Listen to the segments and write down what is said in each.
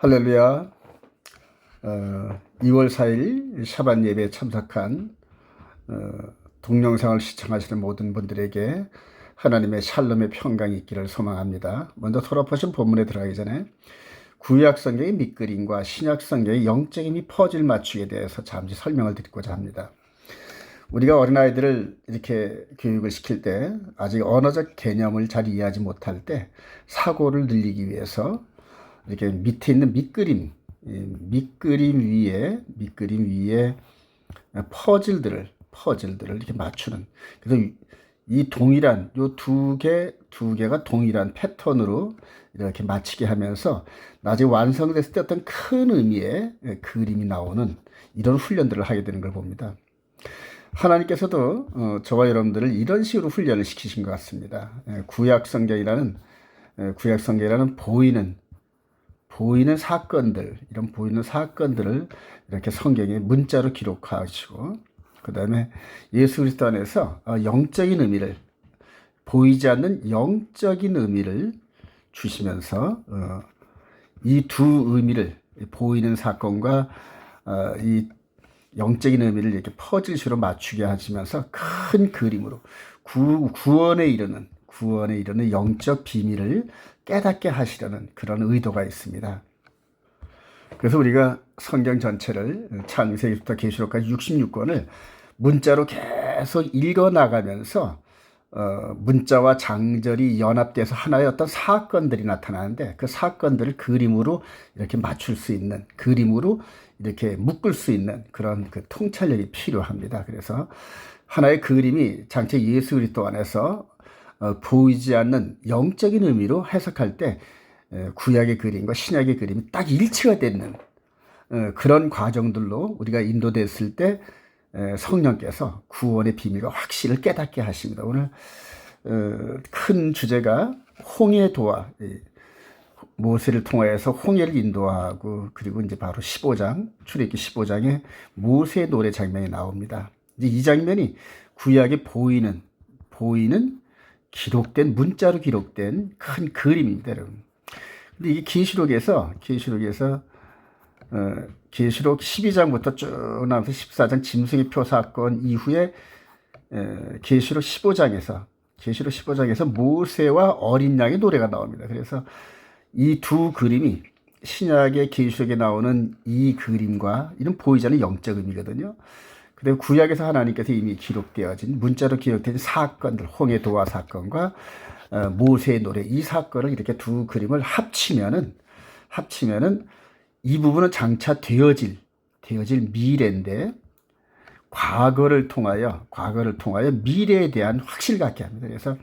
할렐루야. 2월 4일 샤bat 예배에 참석한 동영상을 시청하시는 모든 분들에게 하나님의 샬롬의 평강이 있기를 소망합니다. 먼저 돌아보신 본문에 들어가기 전에 구약 성경의 밑그림과 신약 성경의 영적인 이 퍼즐 맞추기에 대해서 잠시 설명을 드리고자 합니다. 우리가 어린아이들을 이렇게 교육을 시킬 때 아직 언어적 개념을 잘 이해하지 못할 때 사고를 늘리기 위해서 이렇게 밑에 있는 밑그림 위에 퍼즐들을 이렇게 맞추는, 그래서 이 동일한 요 두 개가 동일한 패턴으로 이렇게 맞추게 하면서 나중에 완성됐을 때 어떤 큰 의미의 그림이 나오는 이런 훈련들을 하게 되는 걸 봅니다. 하나님께서도 저와 여러분들을 이런 식으로 훈련을 시키신 것 같습니다. 구약 성경이라는 보이는 사건들, 이런 보이는 사건들을 이렇게 성경에 문자로 기록하시고, 그 다음에 예수 그리스도 안에서 영적인 의미를, 보이지 않는 영적인 의미를 주시면서 이 두 의미를, 보이는 사건과 이 영적인 의미를 이렇게 퍼즐식으로 맞추게 하시면서 큰 그림으로 구원에 이르는 영적 비밀을 깨닫게 하시려는 그런 의도가 있습니다. 그래서 우리가 성경 전체를 창세기부터 계시록까지 66권을 문자로 계속 읽어 나가면서 문자와 장절이 연합돼서 하나의 어떤 사건들이 나타나는데, 그 사건들을 그림으로 이렇게 맞출 수 있는, 그림으로 이렇게 묶을 수 있는 그런 그 통찰력이 필요합니다. 그래서 하나의 그림이 장차 예수 그리스도 안에서 보이지 않는 영적인 의미로 해석할 때 구약의 그림과 신약의 그림이 딱 일치가 되는 그런 과정들로 우리가 인도됐을 때 성령께서 구원의 비밀과 확실을 깨닫게 하십니다. 오늘 큰 주제가 홍해 도와, 모세를 통하여서 홍해를 인도하고, 그리고 이제 바로 15장, 출애굽기 15장에 모세 노래 장면이 나옵니다. 이제 이 장면이 구약에 보이는 기록된, 문자로 기록된 큰 그림입니다, 여러분. 근데 이게 계시록에서 계시록 12장부터 쭉 나오면서 14장 짐승의 표 사건 이후에 계시록 15장에서 모세와 어린 양의 노래가 나옵니다. 그래서 이 두 그림이 신약의 계시록에 나오는 이 그림과 이런 보이지 않는 영적 의미거든요. 그리고 구약에서 하나님께서 이미 기록되어진, 문자로 기록된 사건들, 홍해 도화 사건과 모세의 노래, 이 사건을 이렇게 두 그림을 합치면은 이 부분은 장차 되어질 미래인데, 과거를 통하여 미래에 대한 확신을 갖게 합니다. 그래서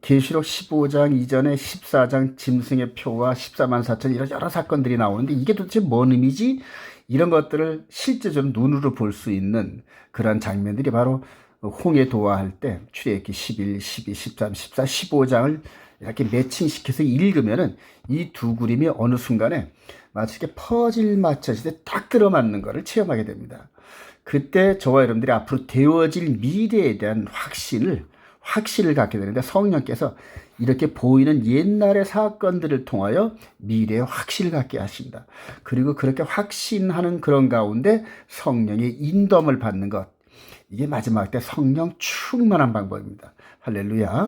계시록 15장 이전에 14장 짐승의 표와 14만 4천 이런 여러 사건들이 나오는데, 이게 도대체 뭔 의미지? 이런 것들을 실제적으로 눈으로 볼 수 있는 그런 장면들이 바로 홍해 도화할 때 출애굽기 11, 12, 13, 14, 15장을 이렇게 매칭시켜서 읽으면은 이 두 그림이 어느 순간에 마치 이렇게 퍼즐 맞춰질 때 딱 들어맞는 것을 체험하게 됩니다. 그때 저와 여러분들이 앞으로 되어질 미래에 대한 확신을 갖게 되는데, 성령께서 이렇게 보이는 옛날의 사건들을 통하여 미래의 확신을 갖게 하십니다. 그리고 그렇게 확신하는 그런 가운데 성령의 인도함을 받는 것, 이게 마지막 때 성령 충만한 방법입니다. 할렐루야.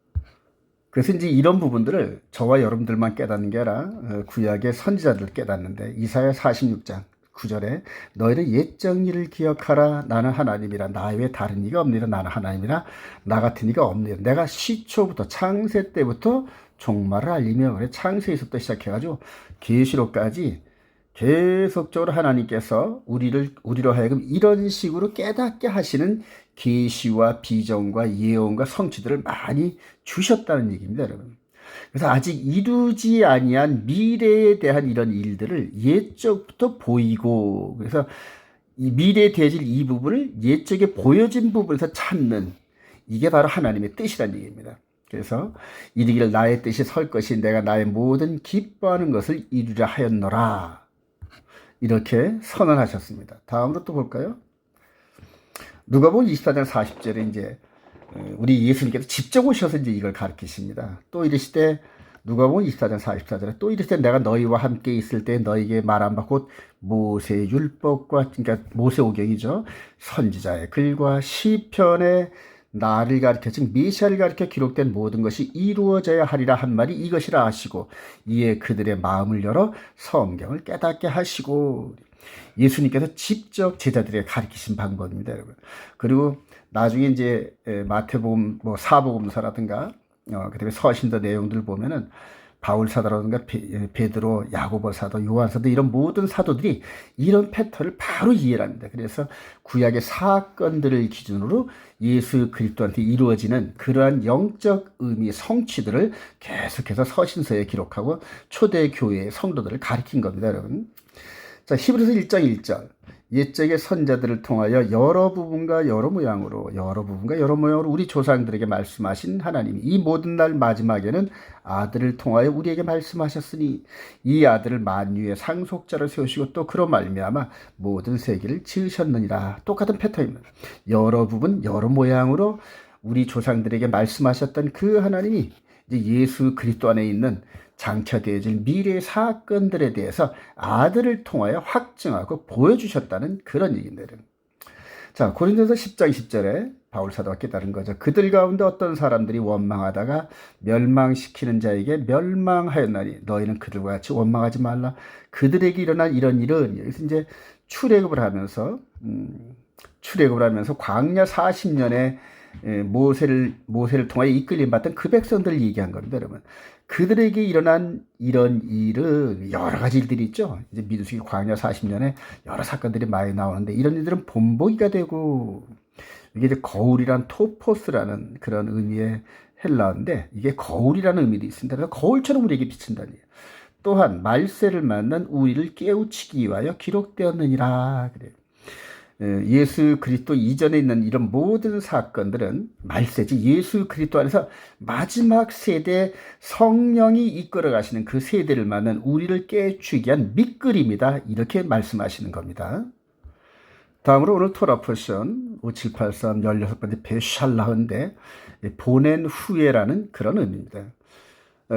그래서 이제 이런 부분들을 저와 여러분들만 깨닫는 게 아니라 구약의 선지자들 깨닫는데, 이사야 46장 9절에 너희는 옛적 일을 기억하라. 나는 하나님이라. 나 외에 다른 이가 없느니라. 나는 하나님이라. 나 같은 이가 없느니라. 내가 시초부터, 창세 때부터 종말을 알리며, 그래, 창세에서부터 시작해가지고 계시록까지 계속적으로 하나님께서 우리로 하여금 이런 식으로 깨닫게 하시는 계시와 비전과 예언과 성취들을 많이 주셨다는 얘기입니다, 여러분. 그래서 아직 이루지 아니한 미래에 대한 이런 일들을 옛적부터 보이고, 그래서 이 미래에 대해질 이 부분을 옛적에 보여진 부분에서 찾는, 이게 바로 하나님의 뜻이라는 얘기입니다. 그래서 이르기를 나의 뜻이 설 것이 내가 나의 모든 기뻐하는 것을 이루려 하였노라, 이렇게 선언하셨습니다. 다음으로 또 볼까요? 누가복음 24장 40절에 이제 우리 예수님께서 직접 오셔서 이제 이걸 가르치십니다. 또 이르시되 누가복음 24장 44절에 또 이르되 내가 너희와 함께 있을 때 너희에게 말한 바 곧 모세의 율법과 그러니까 모세오경이죠. 선지자의 글과 시편의 나를 가리켜 즉 메시아를 가리켜 기록된 모든 것이 이루어져야 하리라 한 말이 이것이라 하시고 이에 그들의 마음을 열어 성경을 깨닫게 하시고 예수님께서 직접 제자들에게 가르치신 방법입니다, 여러분. 그리고 나중에 이제 마태복음 뭐 사복음서라든가 그다음에 서신서 내용들 보면은 바울 사도라든가 베드로, 야고보 사도, 요한 사도 이런 모든 사도들이 이런 패턴을 바로 이해를 합니다. 그래서 구약의 사건들을 기준으로 예수 그리스도한테 이루어지는 그러한 영적 의미 성취들을 계속해서 서신서에 기록하고 초대 교회의 성도들을 가르친 겁니다, 여러분. 자, 히브리서 1장 1절. 옛적의 선자들을 통하여 여러 부분과 여러 모양으로 우리 조상들에게 말씀하신 하나님이 이 모든 날 마지막에는 아들을 통하여 우리에게 말씀하셨으니 이 아들을 만유의 상속자로 세우시고 또 그로 말미암아 모든 세계를 지으셨느니라. 똑같은 패턴입니다. 여러 부분 여러 모양으로 우리 조상들에게 말씀하셨던 그 하나님이 이제 예수 그리스도 안에 있는 장차되어질 미래의 사건들에 대해서 아들을 통하여 확증하고 보여주셨다는 그런 얘기입니다. 자, 고린도서 10장 10절에 바울 사도가 깨달은 거죠. 그들 가운데 어떤 사람들이 원망하다가 멸망시키는 자에게 멸망하였나니 너희는 그들과 같이 원망하지 말라. 그들에게 일어난 이런 일은 여기서 이제 출애굽을 하면서 광야 40년에 모세를 통하여 이끌림 받던 그 백성들을 얘기한 겁니다, 여러분. 그들에게 일어난 이런 일은 여러 가지 일들이 있죠. 이제 민수기 광야 40년에 여러 사건들이 많이 나오는데 이런 일들은 본보기가 되고 이게 이제 거울이란 토포스라는 그런 의미의 헬라어인데 이게 거울이라는 의미도 있습니다. 그래서 거울처럼 우리에게 비친다는 얘기예요. 또한 말세를 만난 우리를 깨우치기 위하여 기록되었느니라 그래요. 예수 그리스도 이전에 있는 이런 모든 사건들은 말세지 예수 그리스도 안에서 마지막 세대 성령이 이끌어 가시는 그 세대를 만난 우리를 깨우치기 위한 밑그림이다. 이렇게 말씀하시는 겁니다. 다음으로 오늘 토라 포션 5783 16번째 베샬라흐인데 보낸 후에라는 그런 의미입니다.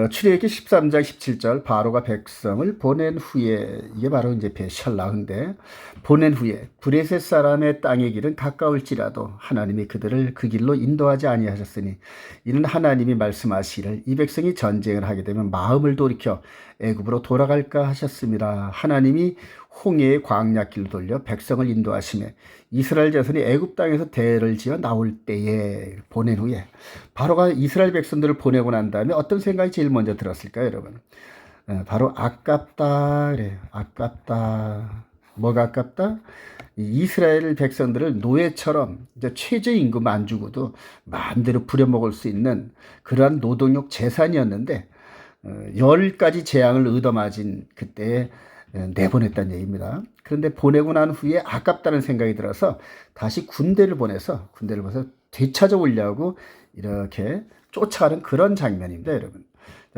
출애굽기 13장 17절 바로가 백성을 보낸 후에 이게 바로 이제 베샬라흐인데 보낸 후에 브레셋 사람의 땅의 길은 가까울지라도 하나님이 그들을 그 길로 인도하지 아니하셨으니 이는 하나님이 말씀하시기를 이 백성이 전쟁을 하게 되면 마음을 돌이켜 애굽으로 돌아갈까 하셨습니다. 하나님이 홍해의 광야길로 돌려 백성을 인도하시매 이스라엘 자손이 애굽 땅에서 대를 지어 나올 때에 보낸 후에 바로가 이스라엘 백성들을 보내고 난 다음에 어떤 생각이 제일 먼저 들었을까요, 여러분? 바로 아깝다 그래요. 아깝다. 뭐가 아깝다? 이스라엘 백성들을 노예처럼 이제 최저임금 안 주고도 마음대로 부려먹을 수 있는 그러한 노동력 재산이었는데 10가지 재앙을 얻어맞은 그때에 내보냈다는 얘기입니다. 그런데 보내고 난 후에 아깝다는 생각이 들어서 다시 군대를 보내서 되찾아오려고 이렇게 쫓아가는 그런 장면입니다, 여러분.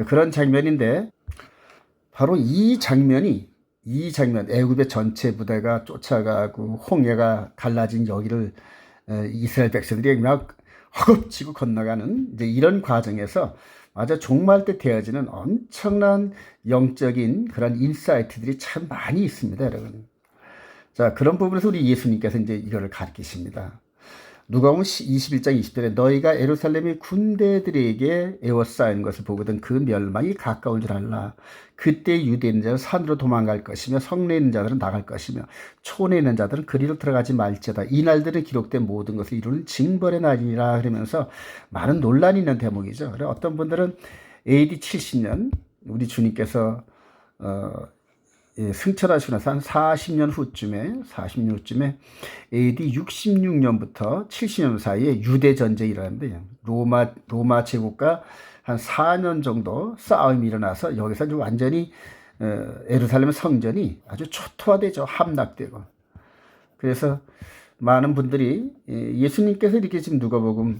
그런 장면인데 바로 이 장면 애굽의 전체 부대가 쫓아가고 홍해가 갈라진 여기를 이스라엘 백성들이 막 허겁지겁 건너가는 이제 이런 과정에서 맞아 종말 때 되어지는 엄청난 영적인 그런 인사이트들이 참 많이 있습니다, 여러분. 자, 그런 부분에서 우리 예수님께서 이제 이거를 가르치십니다. 누가복음 21장 20절에 너희가 예루살렘의 군대들에게 에워싸인 것을 보거든 그 멸망이 가까운 줄 알라. 그때 유대인 자는 산으로 도망갈 것이며 성내에 있는 자들은 나갈 것이며 촌에 있는 자들은 그리로 들어가지 말지어다. 이 날들은 기록된 모든 것을 이루는 징벌의 날이라. 그러면서 많은 논란이 있는 대목이죠. 어떤 분들은 AD 70년 우리 주님께서 승천하시고 나서 한 40년 후쯤에 AD 66년부터 70년 사이에 유대 전쟁이 일어났는데 로마 제국과 한 4년 정도 싸움이 일어나서 여기서 이제 완전히 예루살렘 성전이 아주 초토화되죠. 함락되고. 그래서 많은 분들이 예수님께서 이렇게 지금 누가복음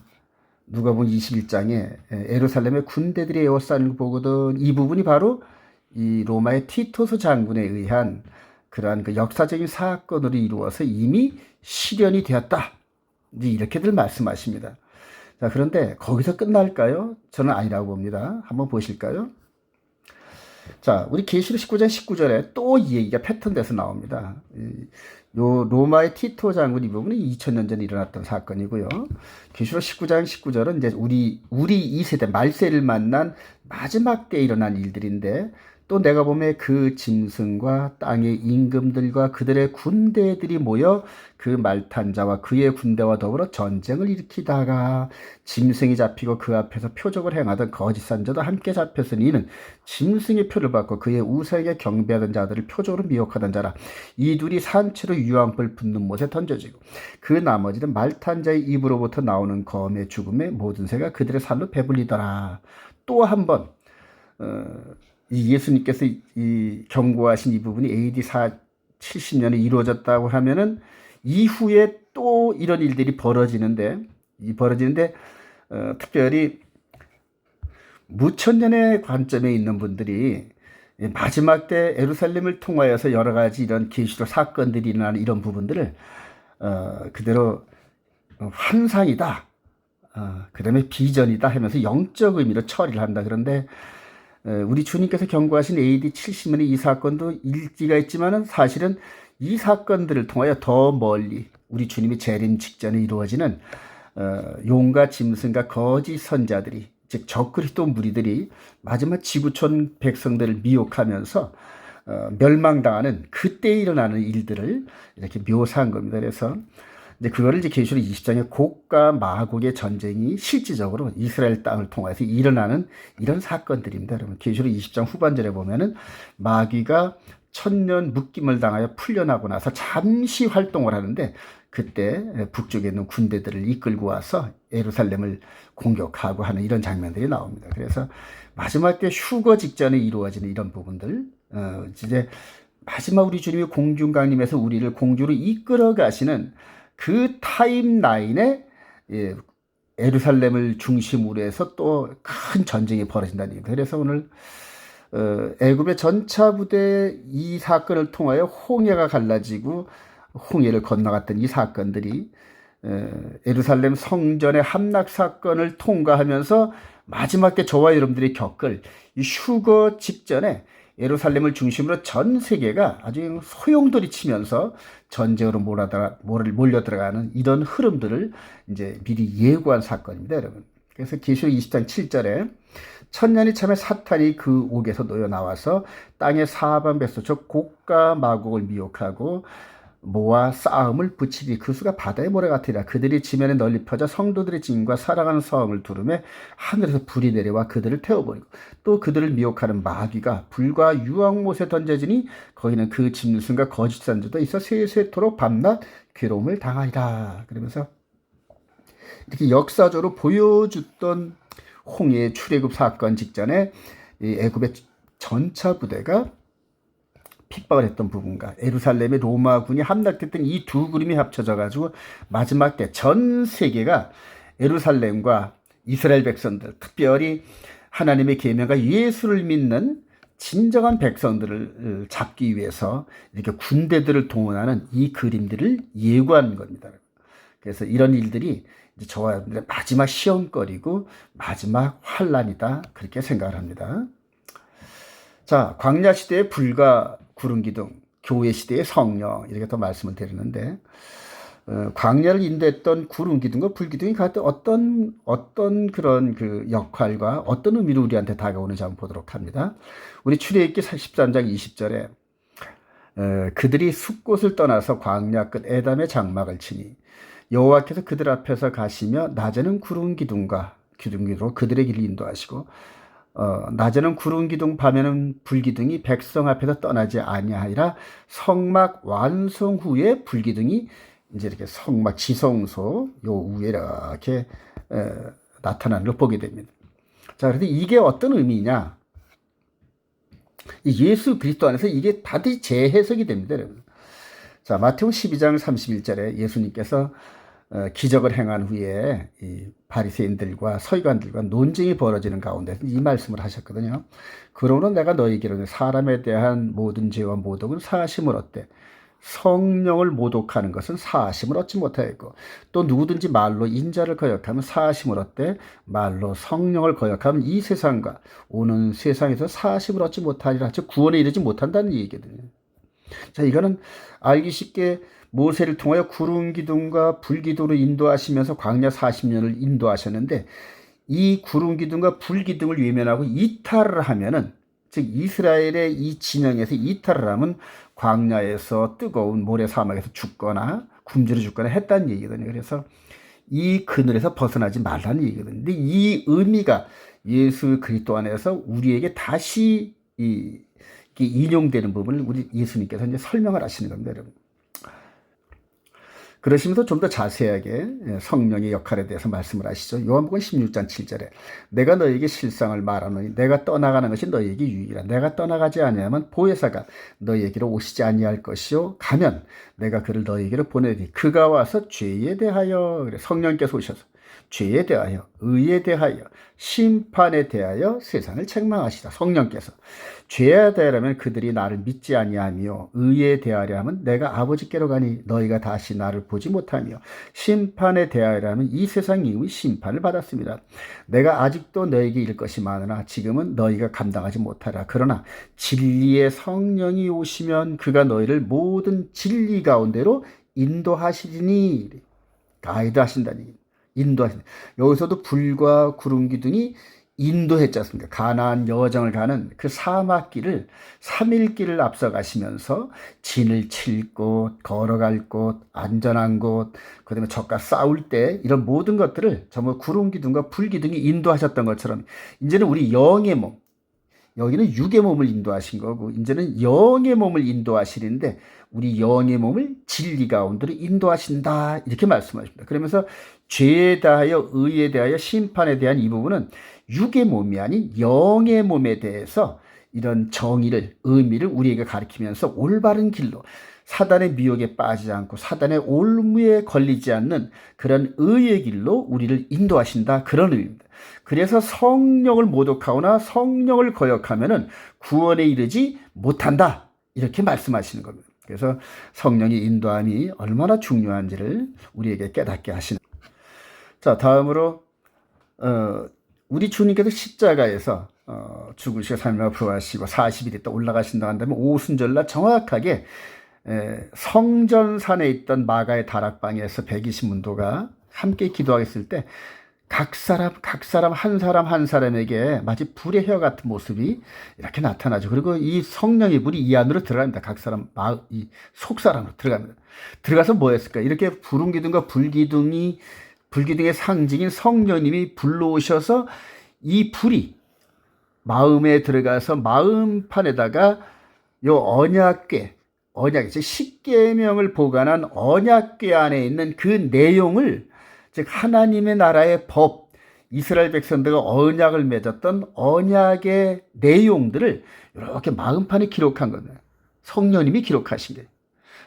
21장에 예루살렘의 군대들이 에워싸는 걸 보거든 이 부분이 바로 이 로마의 티토스 장군에 의한 그러한 그 역사적인 사건으로 이루어서 이미 실현이 되었다. 이렇게들 말씀하십니다. 자, 그런데 거기서 끝날까요? 저는 아니라고 봅니다. 한번 보실까요? 자, 우리 계시록 19장 19절에 또 이 얘기가 패턴돼서 나옵니다. 요 로마의 티토 장군 이 부분은 2000년 전에 일어났던 사건이고요. 계시록 19장 19절은 이제 우리 2세대 말세를 만난 마지막 때 일어난 일들인데, 또 내가 보면 그 짐승과 땅의 임금들과 그들의 군대들이 모여 그 말탄 자와 그의 군대와 더불어 전쟁을 일으키다가 짐승이 잡히고 그 앞에서 표적을 행하던 거짓 선자도 함께 잡혔으니 이는 짐승의 표를 받고 그의 우상에게 경배하던 자들을 표적으로 미혹하던 자라. 이 둘이 산채로 유황불 붙는 못에 던져지고 그 나머지는 말탄 자의 입으로부터 나오는 검의 죽음의 모든 새가 그들의 살로 배불리더라. 또 한 번 이 예수님께서 이 경고하신 이 부분이 AD 70년에 이루어졌다고 하면은 이후에 또 이런 일들이 벌어지는데 특별히 무천년의 관점에 있는 분들이 마지막 때 예루살렘을 통하여서 여러 가지 이런 계시록 사건들이 일어나는 이런 부분들을 그대로 환상이다, 그 다음에 비전이다 하면서 영적 의미로 처리를 한다. 그런데 우리 주님께서 경고하신 AD 70년의 이 사건도 일기가 있지만은 사실은 이 사건들을 통하여 더 멀리 우리 주님이 재림 직전에 이루어지는 용과 짐승과 거짓 선자들이, 즉 적그리스도 무리들이 마지막 지구촌 백성들을 미혹하면서 멸망당하는 그때 일어나는 일들을 이렇게 묘사한 겁니다. 그래서 이제 그거를 이제 계시록 20장의 곡과 마곡의 전쟁이 실질적으로 이스라엘 땅을 통해서 일어나는 이런 사건들입니다. 여러분, 계시록 20장 후반절에 보면은 마귀가 천년 묶임을 당하여 풀려나고 나서 잠시 활동을 하는데, 그때 북쪽에 있는 군대들을 이끌고 와서 예루살렘을 공격하고 하는 이런 장면들이 나옵니다. 그래서 마지막 때 휴거 직전에 이루어지는 이런 부분들, 이제 마지막 우리 주님이 공중 강림해서 우리를 공주로 이끌어 가시는 그 타임라인에 예루살렘을 중심으로 해서 또 큰 전쟁이 벌어진다는 얘기입니다. 그래서 오늘 애굽의 전차 부대 이 사건을 통하여 홍해가 갈라지고 홍해를 건너갔던 이 사건들이 예루살렘 성전의 함락 사건을 통과하면서 마지막 때 저와 여러분들이 겪을 이 휴거 직전에 예루살렘을 중심으로 전 세계가 아주 소용돌이 치면서 전쟁으로 몰려 들어가는 이런 흐름들을 이제 미리 예고한 사건입니다, 여러분. 그래서 계시록 20장 7절에 천년이 참에 사탄이 그 옥에서 놓여 나와서 땅의 사방 백성 즉 곡과 마곡을 미혹하고 모아 싸움을 붙이리. 그 수가 바다의 모래 같으리라. 그들이 지면에 널리 펴져 성도들의 짐과 사랑하는 성을 두르매 하늘에서 불이 내려와 그들을 태워버리고 또 그들을 미혹하는 마귀가 불과 유황못에 던져지니 거기는 그 짐승과 거짓 선자도 있어 세세토록 밤낮 괴로움을 당하리라. 그러면서 이렇게 역사적으로 보여줬던 홍해의 출애굽 사건 직전에 이 애굽의 전차 부대가 핍박을 했던 부분과 예루살렘의 로마군이 함락됐던 이 두 그림이 합쳐져 가지고 마지막 때 전 세계가 예루살렘과 이스라엘 백성들, 특별히 하나님의 계명과 예수를 믿는 진정한 백성들을 잡기 위해서 이렇게 군대들을 동원하는 이 그림들을 예고한 겁니다. 그래서 이런 일들이 이제 저와 여러분들의 마지막 시험거리고 마지막 환란이다, 그렇게 생각을 합니다. 자, 광야 시대의 불과 구름 기둥, 교회 시대의 성령, 이렇게 또 말씀을 드리는데, 광야를 인도했던 구름 기둥과 불 기둥이 갖던 어떤 그런 그 역할과 어떤 의미로 우리한테 다가오는지 한번 보도록 합니다. 우리 출애굽기 13장 20절에 그들이 숲곳을 떠나서 광야 끝 에담의 장막을 치니 여호와께서 그들 앞에서 가시며 낮에는 구름 기둥과 기둥으로 그들의 길을 인도하시고 낮에는 구름 기둥 밤에는 불 기둥이 백성 앞에서 떠나지 아니하리라. 성막 완성 후에 불 기둥이 이제 이렇게 성막 지성소 요 위에 이렇게 나타나는 걸 보게 됩니다. 자, 그런데 이게 어떤 의미냐? 예수 그리스도 안에서 이게 다들 재해석이 됩니다, 여러분. 자, 마태복음 12장 31절에 예수님께서 기적을 행한 후에 이 바리새인들과 서기관들과 논쟁이 벌어지는 가운데 이 말씀을 하셨거든요. 그러므로 내가 너희에게 이르노니 사람에 대한 모든 죄와 모독은 사하심을 얻되 성령을 모독하는 것은 사심을 얻지 못하였고, 또 누구든지 말로 인자를 거역하면 사심을 얻되 말로 성령을 거역하면 이 세상과 오는 세상에서 사심을 얻지 못하리라. 즉 구원에 이르지 못한다는 얘기거든요. 자, 이거는 알기 쉽게 모세를 통하여 구름 기둥과 불 기둥으로 인도하시면서 광야 40년을 인도하셨는데, 이 구름 기둥과 불 기둥을 외면하고 이탈을 하면은, 즉 이스라엘의 이 진영에서 이탈을 하면 광야에서 뜨거운 모래 사막에서 죽거나 굶주려 죽거나 했다는 얘기거든요. 그래서 이 그늘에서 벗어나지 말라는 얘기거든요. 근데 이 의미가 예수 그리스도 안에서 우리에게 다시 인용되는 부분을 우리 예수님께서 이제 설명을 하시는 겁니다, 여러분. 그러시면서 좀 더 자세하게 성령의 역할에 대해서 말씀을 하시죠. 요한복음 16장 7절에 내가 너에게 실상을 말하노니 내가 떠나가는 것이 너에게 유익이라. 내가 떠나가지 아니하면 보혜사가 너에게로 오시지 아니할 것이요 가면 내가 그를 너에게로 보내리니 그가 와서 죄에 대하여, 성령께서 오셔서 죄에 대하여, 의에 대하여, 심판에 대하여 세상을 책망하시다. 성령께서 죄에 대하려면 그들이 나를 믿지 아니하며, 의에 대하려 하면 내가 아버지께로 가니 너희가 다시 나를 보지 못하며, 심판에 대하려면 이 세상 이미 심판을 받았습니다. 내가 아직도 너에게 이를 것이 많으나 지금은 너희가 감당하지 못하라. 그러나 진리의 성령이 오시면 그가 너희를 모든 진리 가운데로 인도하시리니. 가이드하신다니, 인도하신다. 여기서도 불과 구름 기둥이 인도했지 않습니까? 가나안 여정을 가는 그 사막길을 3일길을 앞서가시면서 진을 칠 곳, 걸어갈 곳, 안전한 곳, 그 다음에 적과 싸울 때 이런 모든 것들을 전부 구름 기둥과 불 기둥이 인도하셨던 것처럼, 이제는 우리 영의 몸, 여기는 육의 몸을 인도하신 거고 이제는 영의 몸을 인도하시는데 우리 영의 몸을 진리 가운데로 인도하신다, 이렇게 말씀하십니다. 그러면서 죄에 대하여, 의에 대하여, 심판에 대한 이 부분은 육의 몸이 아닌 영의 몸에 대해서 이런 정의를, 의미를 우리에게 가르치면서 올바른 길로, 사단의 미혹에 빠지지 않고 사단의 올무에 걸리지 않는 그런 의의 길로 우리를 인도하신다, 그런 의미입니다. 그래서 성령을 모독하거나 성령을 거역하면은 구원에 이르지 못한다, 이렇게 말씀하시는 겁니다. 그래서 성령의 인도함이 얼마나 중요한지를 우리에게 깨닫게 하시는. 자, 다음으로 우리 주님께서 십자가에서 죽으시고 삶을 부활하시고 40일 있다 올라가신다 한다면 오순절날 정확하게 성전산에 있던 마가의 다락방에서 120문도가 함께 기도하겠을 때 각 사람 한 사람에게 마치 불의 혀 같은 모습이 이렇게 나타나죠. 그리고 이 성령의 불이 이 안으로 들어갑니다. 각 사람 이 속사람으로 들어갑니다. 들어가서 뭐 했을까? 이렇게 구름 기둥과 불기둥의 상징인 성령님이 불러오셔서 이 불이 마음에 들어가서 마음판에다가 요 언약궤, 즉 십계명을 보관한 언약궤 안에 있는 그 내용을, 즉 하나님의 나라의 법, 이스라엘 백성들과 언약을 맺었던 언약의 내용들을 이렇게 마음판에 기록한 겁니다. 성령님이 기록하신 거예요.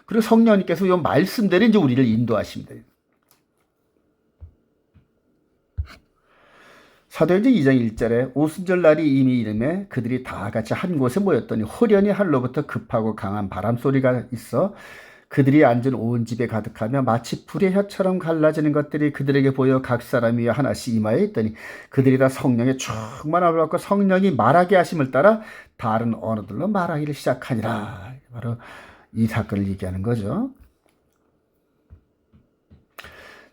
그리고 성령님께서 이 말씀대로 이제 우리를 인도하십니다. 사도행전 2장 1절에 오순절 날이 이미 이르매 그들이 다 같이 한 곳에 모였더니 호련히 하늘로부터 급하고 강한 바람 소리가 있어 그들이 앉은 온 집에 가득하며 마치 불의 혀처럼 갈라지는 것들이 그들에게 보여 각 사람 위에 하나씩 이마에 있더니 그들이 다 성령에 충만함을 받고 성령이 말하게 하심을 따라 다른 언어들로 말하기를 시작하니라. 바로 이 사건을 얘기하는 거죠.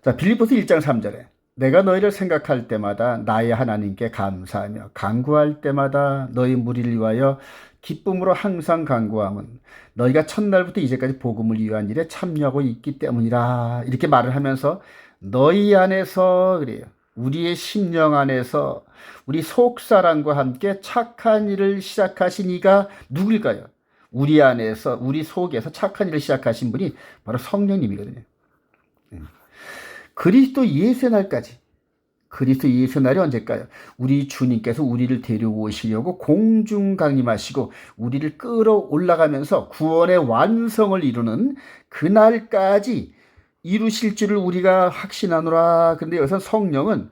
자, 빌립보서 1장 3절에 내가 너희를 생각할 때마다 나의 하나님께 감사하며 간구할 때마다 너희 무리를 위하여 기쁨으로 항상 간구함은 너희가 첫날부터 이제까지 복음을 위한 일에 참여하고 있기 때문이라. 이렇게 말을 하면서 너희 안에서, 그래요, 우리의 심령 안에서 우리 속사람과 함께 착한 일을 시작하신 이가 누구일까요? 우리 안에서, 우리 속에서 착한 일을 시작하신 분이 바로 성령님이거든요. 그리스도 예수의 날까지, 그리스도 예수의 날이 언제일까요? 우리 주님께서 우리를 데려오시려고 공중 강림하시고 우리를 끌어올라가면서 구원의 완성을 이루는 그날까지 이루실 줄을 우리가 확신하노라. 그런데 여기서 성령은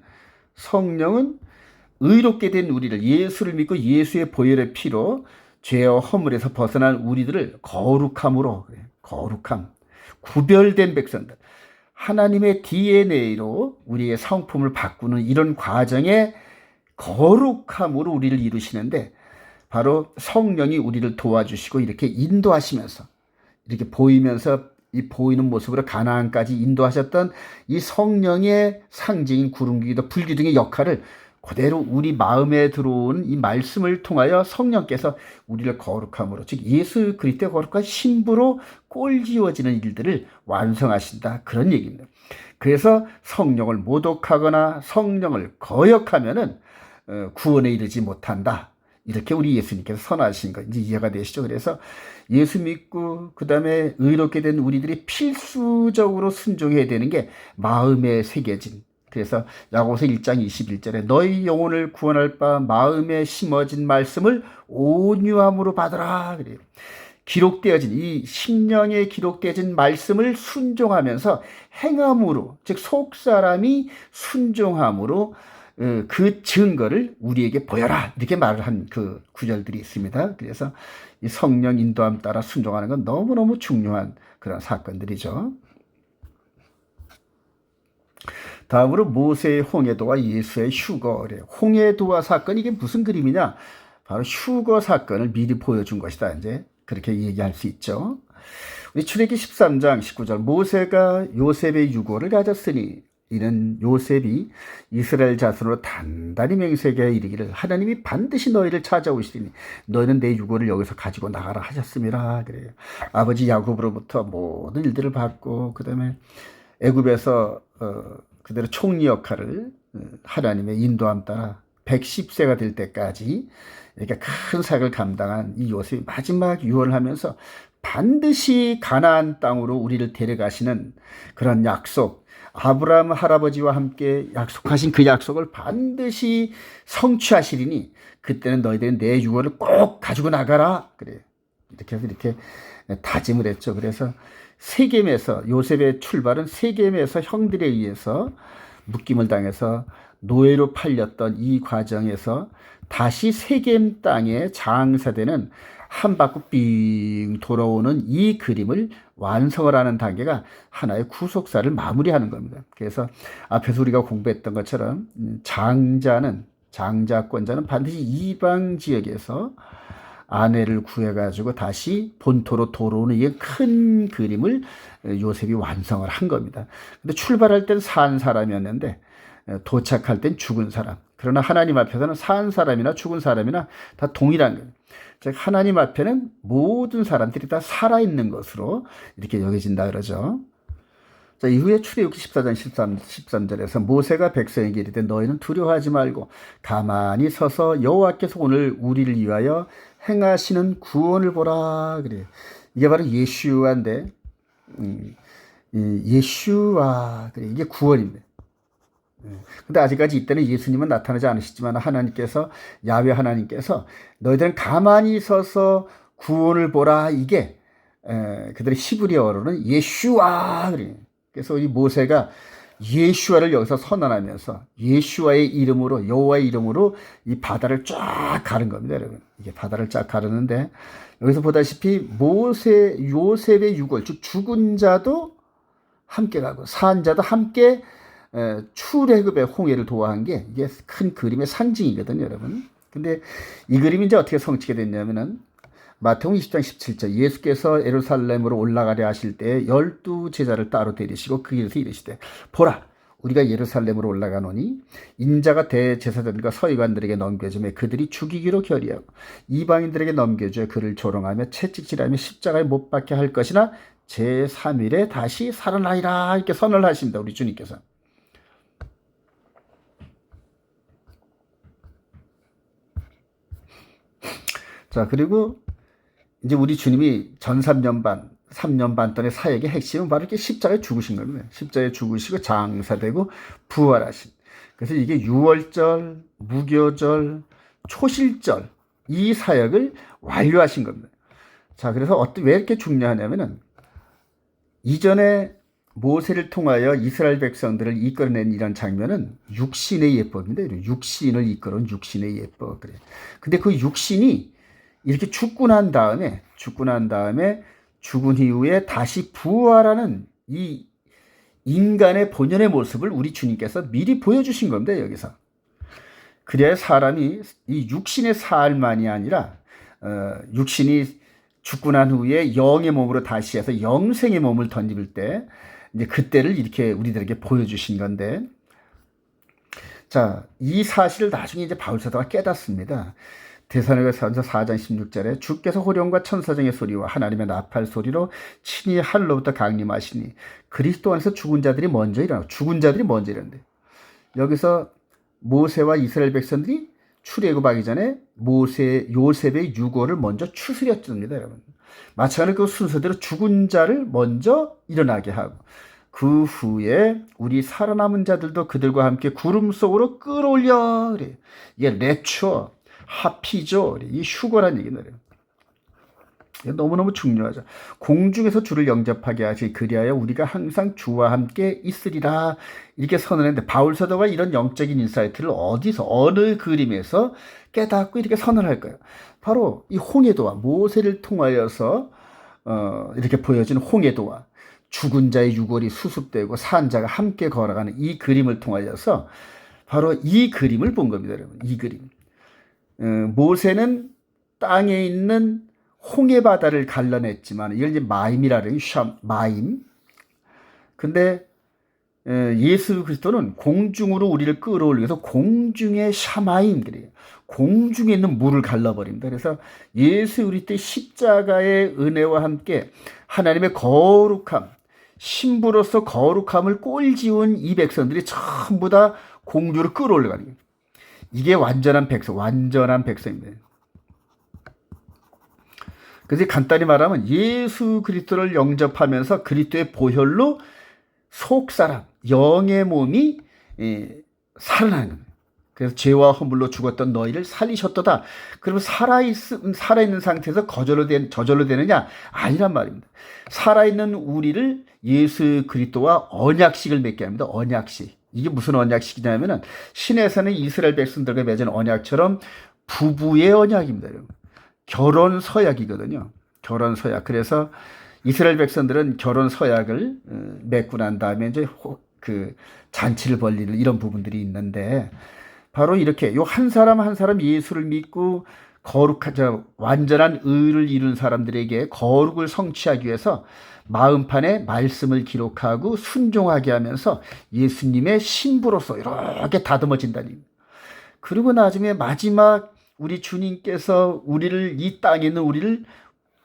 의롭게 된 우리를, 예수를 믿고 예수의 보혈의 피로 죄와 허물에서 벗어난 우리들을 거룩함으로, 거룩함, 구별된 백성들, 하나님의 DNA로 우리의 성품을 바꾸는 이런 과정에 거룩함으로 우리를 이루시는데, 바로 성령이 우리를 도와주시고 이렇게 인도하시면서, 이렇게 보이면서 이 보이는 모습으로 가나안까지 인도하셨던 이 성령의 상징인 구름기도 불기둥의 역할을 그대로 우리 마음에 들어온 이 말씀을 통하여 성령께서 우리를 거룩함으로, 즉 예수 그리스도의 거룩한 신부로 꼴지어지는 일들을 완성하신다, 그런 얘기입니다. 그래서 성령을 모독하거나 성령을 거역하면은 구원에 이르지 못한다, 이렇게 우리 예수님께서 선하신 거 이제 이해가 되시죠? 그래서 예수 믿고 그 다음에 의롭게 된 우리들이 필수적으로 순종해야 되는 게 마음에 새겨진, 그래서 야고보서 1장 21절에 너희 영혼을 구원할 바 마음에 심어진 말씀을 온유함으로 받으라 그래요. 기록되어진 이 심령에 기록되어진 말씀을 순종하면서 행함으로, 즉 속사람이 순종함으로 그 증거를 우리에게 보여라, 이렇게 말을 한 그 구절들이 있습니다. 그래서 이 성령 인도함 따라 순종하는 건 너무너무 중요한 그런 사건들이죠. 다음으로 모세의 홍해도와 예수의 휴거래요. 홍해도와 사건, 이게 무슨 그림이냐? 바로 휴거 사건을 미리 보여준 것이다, 이제 그렇게 얘기할 수 있죠. 우리 출애기 13장 19절, 모세가 요셉의 유고를 가졌으니 이는 요셉이 이스라엘 자손으로 단단히 맹세하여 이르기를 하나님이 반드시 너희를 찾아오시리니 너희는 내 유고를 여기서 가지고 나가라 하셨음이라 그래요. 아버지 야곱으로부터 모든 일들을 받고 그 다음에 애굽에서 그대로 총리 역할을 하나님의 인도함 따라 110세가 될 때까지 이렇게 큰 사역을 감당한 이 요셉이 마지막 유언을 하면서 반드시 가나안 땅으로 우리를 데려가시는 그런 약속, 아브라함 할아버지와 함께 약속하신 그 약속을 반드시 성취하시리니 그때는 너희들은 내 유언을 꼭 가지고 나가라 그래요. 이렇게 해서 이렇게 다짐을 했죠. 그래서 세겜에서, 요셉의 출발은 세겜에서 형들에 의해서 묶임을 당해서 노예로 팔렸던 이 과정에서 다시 세겜 땅에 장사되는 한 바퀴 삥 돌아오는 이 그림을 완성을 하는 단계가 하나의 구속사를 마무리하는 겁니다. 그래서 앞에서 우리가 공부했던 것처럼 장자권자는 반드시 이방 지역에서 아내를 구해가지고 다시 본토로 돌아오는 이 큰 그림을 요셉이 완성을 한 겁니다. 근데 출발할 땐 산 사람이었는데 도착할 땐 죽은 사람. 그러나 하나님 앞에서는 산 사람이나 죽은 사람이나 다 동일한 거예요. 즉 하나님 앞에는 모든 사람들이 다 살아있는 것으로 이렇게 여겨진다 그러죠. 자, 이후에 출애굽기 14장 13절에서 모세가 백성에게 이르되 너희는 두려워하지 말고 가만히 서서 여호와께서 오늘 우리를 위하여 행하시는 구원을 보라 그래요. 이게 바로 예슈아인데 예슈아 그래, 이게 구원입니다. 근데 아직까지 이때는 예수님은 나타나지 않으시지만 하나님께서, 야훼 하나님께서 너희들은 가만히 서서 구원을 보라, 이게 그들의 히브리어로는 예슈아 그래요. 그래서 이 모세가 예슈아를 여기서 선언하면서 예슈아의 이름으로, 여호와의 이름으로 이 바다를 쫙 가른 겁니다, 여러분. 이게 바다를 쫙 가르는데 여기서 보다시피 요셉의 유골, 즉 죽은 자도 함께 가고 산 자도 함께 출애굽의 홍해를 도와한 게 이게 큰 그림의 상징이거든요, 여러분. 근데 이 그림이 이제 어떻게 성취가 됐냐면은 마태복음 20장 17절, 예수께서 예루살렘으로 올라가려 하실 때 12 제자를 따로 데리시고 그 길에서 이르시되 보라 우리가 예루살렘으로 올라가노니 인자가 대제사장과 서기관들에게 넘겨주매 그들이 죽이기로 결의하고 이방인들에게 넘겨주어 그를 조롱하며 채찍질하며 십자가에 못 박게 할 것이나 제3일에 다시 살아나리라, 이렇게 선언을 하십니다, 우리 주님께서. 자, 그리고 이제 우리 주님이 전 3년 반 동안의 사역의 핵심은 바로 이렇게 십자가에 죽으신 겁니다. 십자가에 죽으시고 장사되고 부활하신. 그래서 이게 유월절, 무교절, 초실절 이 사역을 완료하신 겁니다. 자, 그래서 왜 이렇게 중요하냐면은 이전에 모세를 통하여 이스라엘 백성들을 이끌어낸 이런 장면은 육신의 예법입니다. 육신을 이끌어온 육신의 예법. 그래. 근데 그 육신이 이렇게 죽고 난 다음에 죽은 이후에 다시 부활하는 이 인간의 본연의 모습을 우리 주님께서 미리 보여주신 겁니다. 여기서. 그래야 사람이 이 육신의 삶만이 아니라 육신이 죽고 난 후에 영의 몸으로 다시 해서 영생의 몸을 던질 때 이제 그때를 이렇게 우리들에게 보여주신 건데, 자, 이 사실을 나중에 이제 바울 사도가 깨닫습니다. 데살로니가서 4장 16절에 주께서 호령과 천사장의 소리와 하나님의 나팔 소리로 친히 하늘로부터 강림하시니 그리스도 안에서 죽은 자들이 먼저 일어나고, 죽은 자들이 먼저 일어난대. 여기서 모세와 이스라엘 백성들이 출애굽하기 전에 요셉의 유고를 먼저 추스렸습니다, 여러분. 마찬가지로 그 순서대로 죽은 자를 먼저 일어나게 하고, 그 후에 우리 살아남은 자들도 그들과 함께 구름 속으로 끌어올려. 그래. 이게 랩처, 하피죠. 그래. 이 휴거란 얘기는. 너무너무 중요하죠. 공중에서 주를 영접하게 하시 그리하여 우리가 항상 주와 함께 있으리라, 이렇게 선언했는데, 바울 사도가 이런 영적인 인사이트를 어디서, 어느 그림에서 깨닫고 이렇게 선언할까요? 바로 이 홍해도와 모세를 통하여서 이렇게 보여진 홍해도와 죽은 자의 유골이 수습되고 산 자가 함께 걸어가는 이 그림을 통하여서 바로 이 그림을 본 겁니다, 여러분. 이 그림. 모세는 땅에 있는 홍해 바다를 갈라냈지만 이걸 이제 마임이라는 마임. 근데 예수 그리스도는 공중으로 우리를 끌어올리기 위해서 공중의 샤마임, 그래요. 공중에 있는 물을 갈라버립니다. 그래서 예수 그리스도의 십자가의 은혜와 함께 하나님의 거룩함, 신부로서 거룩함을 꼴지운 이 백성들이 전부 다 공주로 끌어올라가는 거예요. 이게 완전한 백성입니다. 그래서 간단히 말하면 예수 그리스도를 영접하면서 그리스도의 보혈로 속사람, 영의 몸이 살아나는 겁니다. 그래서 죄와 허물로 죽었던 너희를 살리셨도다. 그러면 살아있는 상태에서 저절로 되느냐? 아니란 말입니다. 살아있는 우리를 예수 그리스도와 언약식을 맺게 합니다. 언약식. 이게 무슨 언약식이냐면은 신에서는 이스라엘 백성들과 맺은 언약처럼 부부의 언약입니다. 결혼 서약이거든요. 결혼 서약. 그래서 이스라엘 백성들은 결혼 서약을 맺고 난 다음에 이제 그 잔치를 벌리는 이런 부분들이 있는데, 바로 이렇게 요 한 사람 한 사람 예수를 믿고 완전한 의를 이룬 사람들에게 거룩을 성취하기 위해서 마음판에 말씀을 기록하고 순종하게 하면서 예수님의 신부로서 이렇게 다듬어진다니. 그리고 나중에 마지막 우리 주님께서 이 땅에 있는 우리를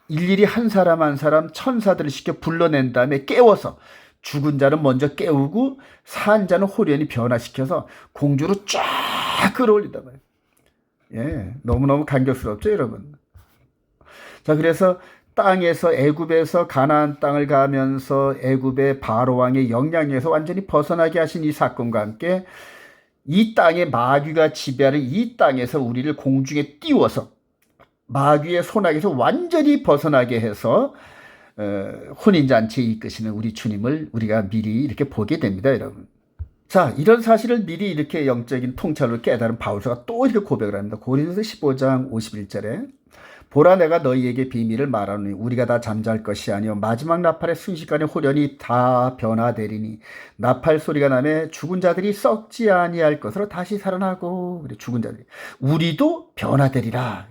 일일이 한 사람 한 사람 천사들을 시켜 불러낸 다음에 깨워서 죽은 자는 먼저 깨우고 산 자는 호련히 변화시켜서 공주로 쫙 끌어올린단 말이에요. 예, 너무너무 감격스럽죠, 여러분. 자, 그래서 애굽에서 가나안 땅을 가면서 애굽의 바로 왕의 영향력에서 완전히 벗어나게 하신 이 사건과 함께 이 땅의 마귀가 지배하는 이 땅에서 우리를 공중에 띄워서 마귀의 손아귀에서 완전히 벗어나게 해서 혼인잔치에 이끄시는 우리 주님을 우리가 미리 이렇게 보게 됩니다, 여러분. 자, 이런 사실을 미리 이렇게 영적인 통찰로 깨달은 바울서가 또 이렇게 고백을 합니다. 고린도서 15장 51절에 보라, 내가 너희에게 비밀을 말하노니 우리가 다 잠잘 것이 아니요 마지막 나팔의 순식간에 호련히 다 변화되리니 나팔 소리가 나매 죽은 자들이 썩지 아니할 것으로 다시 살아나고, 그래, 죽은 자들이 우리도 변화되리라.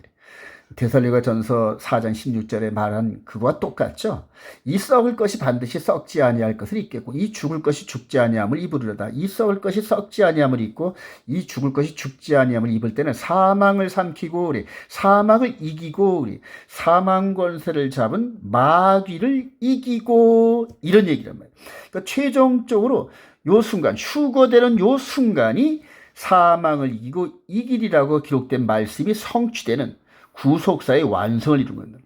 데살로니가전서 4장 16절에 말한 그거와 똑같죠. 이 썩을 것이 반드시 썩지 아니할 것을 입겠고 이 죽을 것이 죽지 아니함을 입으리로다. 이 썩을 것이 썩지 아니함을 입고 이 죽을 것이 죽지 아니함을 입을 때는 사망을 삼키고 사망을 이기고 사망 권세를 잡은 마귀를 이기고, 이런 얘기란 말이에요. 그러니까 최종적으로 요 순간, 휴거되는 요 순간이 사망을 이기고 이기리라고 기록된 말씀이 성취되는 구속사의 완성을 이룬 겁니다.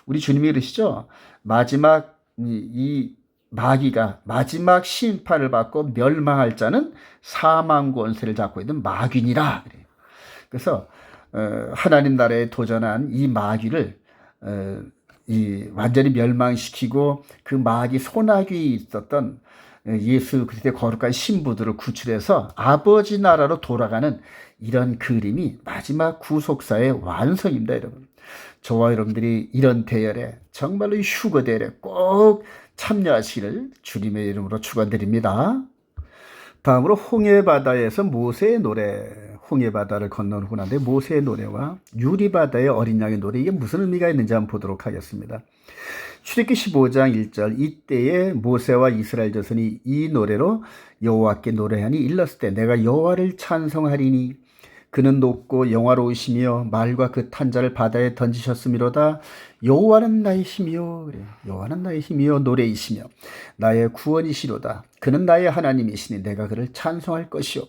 우리 주님이 그러시죠. 마지막 이 마귀가 마지막 심판을 받고 멸망할 자는 사망 권세를 잡고 있는 마귀니라. 그래서 하나님 나라에 도전한 이 마귀를 완전히 멸망시키고 그 마귀 손아귀에 있었던 예수 그리스도의 거룩한 신부들을 구출해서 아버지 나라로 돌아가는 이런 그림이 마지막 구속사의 완성입니다, 여러분. 저와 여러분들이 이런 대열에 정말로 휴거 대열에 꼭 참여하시기를 주님의 이름으로 축원드립니다. 다음으로 홍해바다에서 모세의 노래, 홍해바다를 건너는 후나인데 모세의 노래와 유리바다의 어린 양의 노래, 이게 무슨 의미가 있는지 한번 보도록 하겠습니다. 출애굽기 15장 1절, 이때에 모세와 이스라엘 자손이 이 노래로 여호와께 노래하니 일렀을 때 내가 여호와를 찬송하리니 그는 높고 영화로우시며 말과 그 탄자를 바다에 던지셨음이로다. 여호와는 나의 힘이요, 그래. 여호와는 나의 힘이요 노래이시며 나의 구원이시로다. 그는 나의 하나님이시니 내가 그를 찬송할 것이요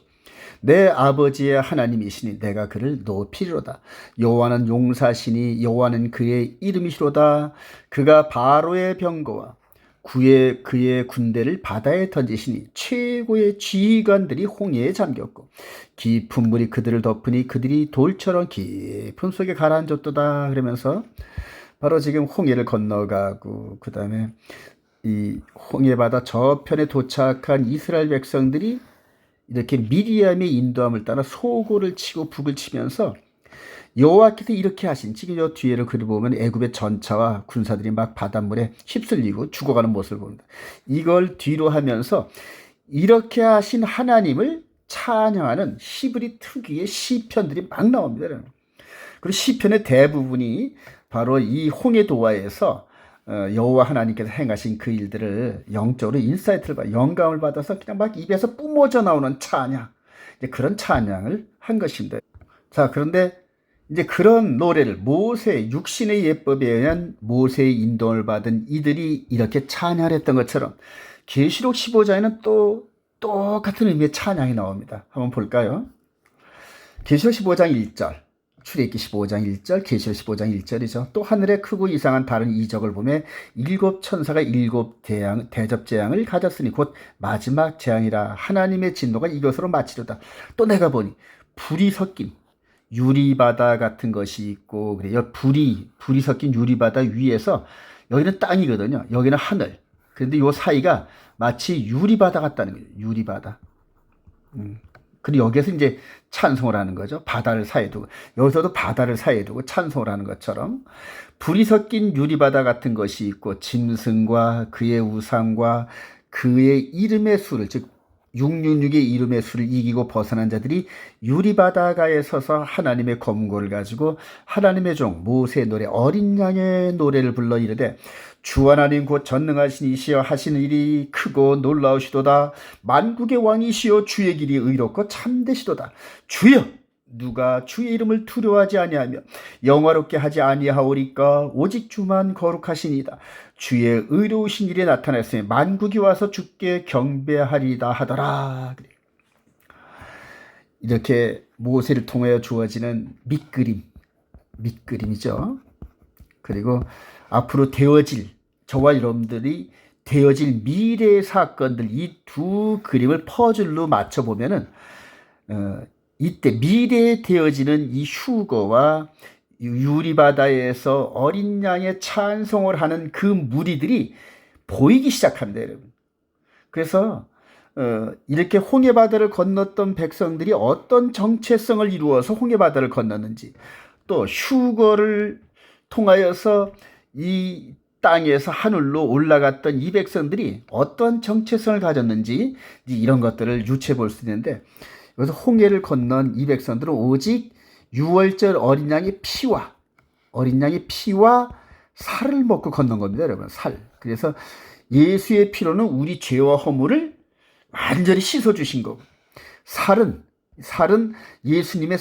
내 아버지의 하나님이시니 내가 그를 높이리로다. 여호와는 용사시니 여호와는 그의 이름이시로다. 그가 바로의 병거와 그의 군대를 바다에 던지시니 최고의 지휘관들이 홍해에 잠겼고 깊은 물이 그들을 덮으니 그들이 돌처럼 깊은 속에 가라앉았도다. 그러면서 바로 지금 홍해를 건너가고 그 다음에 이 홍해바다 저편에 도착한 이스라엘 백성들이 이렇게 미리암의 인도함을 따라 소고를 치고 북을 치면서 여호와께서 이렇게 하신, 지금 요 뒤에를 그려 보면 애굽의 전차와 군사들이 막 바닷물에 휩쓸리고 죽어가는 모습을 봅니다. 이걸 뒤로 하면서 이렇게 하신 하나님을 찬양하는 히브리 특유의 시편들이 막 나옵니다. 그리고 시편의 대부분이 바로 이 홍해도화에서 여호와 하나님께서 행하신 그 일들을 영적으로 인사이트를 받아 영감을 받아서 그냥 막 입에서 뿜어져 나오는 찬양, 이제 그런 찬양을 한 것입니다. 자, 그런데 이제 그런 노래를 모세, 육신의 예법에 의한 모세의 인도를 받은 이들이 이렇게 찬양을 했던 것처럼 계시록 15장에는 또 똑같은 의미의 찬양이 나옵니다. 한번 볼까요? 계시록 15장 1절, 출애굽기 15장 1절, 계시록 15장 1절이죠. 또 하늘에 크고 이상한 다른 이적을 보며 일곱 천사가 일곱 대접 재앙을 가졌으니 곧 마지막 재앙이라. 하나님의 진노가 이것으로 마치려다. 또 내가 보니 불이 섞인 유리바다 같은 것이 있고, 그래요. 불이 섞인 유리바다 위에서, 여기는 땅이거든요. 여기는 하늘. 그런데 요 사이가 마치 유리바다 같다는 거예요. 유리바다. 그리고 여기에서 이제 찬송을 하는 거죠. 바다를 사이에 두고. 여기서도 바다를 사이에 두고 찬송을 하는 것처럼 불이 섞인 유리바다 같은 것이 있고, 짐승과 그의 우상과 그의 이름의 수를, 즉 666의 이름의 수를 이기고 벗어난 자들이 유리바다가에 서서 하나님의 검고를 가지고 하나님의 종 모세의 노래, 어린 양의 노래를 불러 이르되 주 하나님 곧 전능하신 이시여 하시는 일이 크고 놀라우시도다. 만국의 왕이시여 주의 길이 의롭고 참되시도다. 주여, 누가 주의 이름을 두려워하지 아니하며 영화롭게 하지 아니하오리까? 오직 주만 거룩하시니이다. 주의 의로우신 일이 나타났으니 만국이 와서 주께 경배하리다 하더라. 이렇게 모세를 통하여 주어지는 밑그림이죠. 그리고 앞으로 되어질, 저와 여러분들이 되어질 미래의 사건들, 이 두 그림을 퍼즐로 맞춰보면은 이때 미래에 되어지는 이 휴거와 유리바다에서 어린 양의 찬송을 하는 그 무리들이 보이기 시작합니다, 여러분. 그래서 이렇게 홍해바다를 건넜던 백성들이 어떤 정체성을 이루어서 홍해바다를 건넜는지, 또 휴거를 통하여서 이 땅에서 하늘로 올라갔던 이 백성들이 어떤 정체성을 가졌는지, 이런 것들을 유추해 볼 수 있는데, 여기서 홍해를 건넌 이 백성들은 오직 유월절 어린 양의 피와 살을 먹고 건넌 겁니다, 여러분. 살. 그래서 예수의 피로는 우리 죄와 허물을 완전히 씻어 주신 거고, 살은 예수님의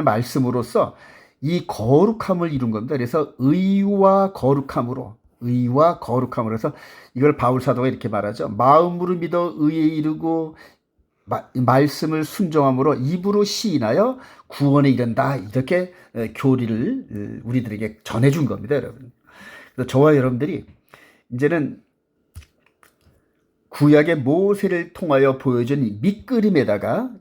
말씀으로서 이 거룩함을 이룬 겁니다. 그래서 의와 거룩함으로 해서 이걸 바울 사도가 이렇게 말하죠. 마음으로 믿어 의에 이르고 말씀을 순종함으로 입으로 시인하여 구원에 이른다. 이렇게 교리를 우리들에게 전해준 겁니다, 여러분. 그래서 저와 여러분들이 이제는 구약의 모세를 통하여 보여준 이 밑그림에다가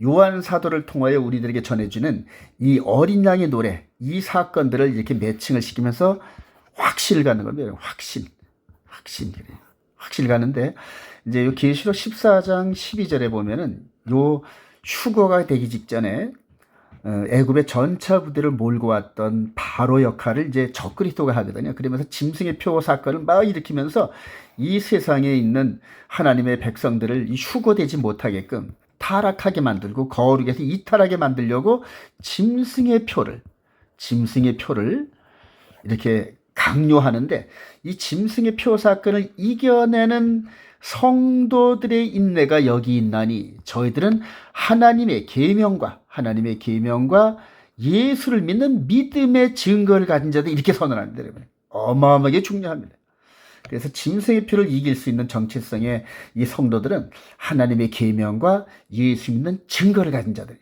요한 사도를 통하여 우리들에게 전해주는 이 어린 양의 노래, 이 사건들을 이렇게 매칭을 시키면서 확신을 갖는 겁니다. 확신. 확실히 가는데 이제 요 계시록 14장 12절에 보면은 요 휴거가 되기 직전에 애굽의 전차 부대를 몰고 왔던 바로 역할을 이제 적그리스도가 하거든요. 그러면서 짐승의 표 사건을 막 일으키면서 이 세상에 있는 하나님의 백성들을 이 휴거되지 못하게끔 타락하게 만들고 거룩에서 이탈하게 만들려고 짐승의 표를 이렇게 강요하는데, 이 짐승의 표 사건을 이겨내는 성도들의 인내가 여기 있나니 저희들은 하나님의 계명과 예수를 믿는 믿음의 증거를 가진 자들, 이렇게 선언합니다. 여러분, 어마어마하게 중요합니다. 그래서 짐승의 표를 이길 수 있는 정체성의 이 성도들은 하나님의 계명과 예수 믿는 증거를 가진 자들.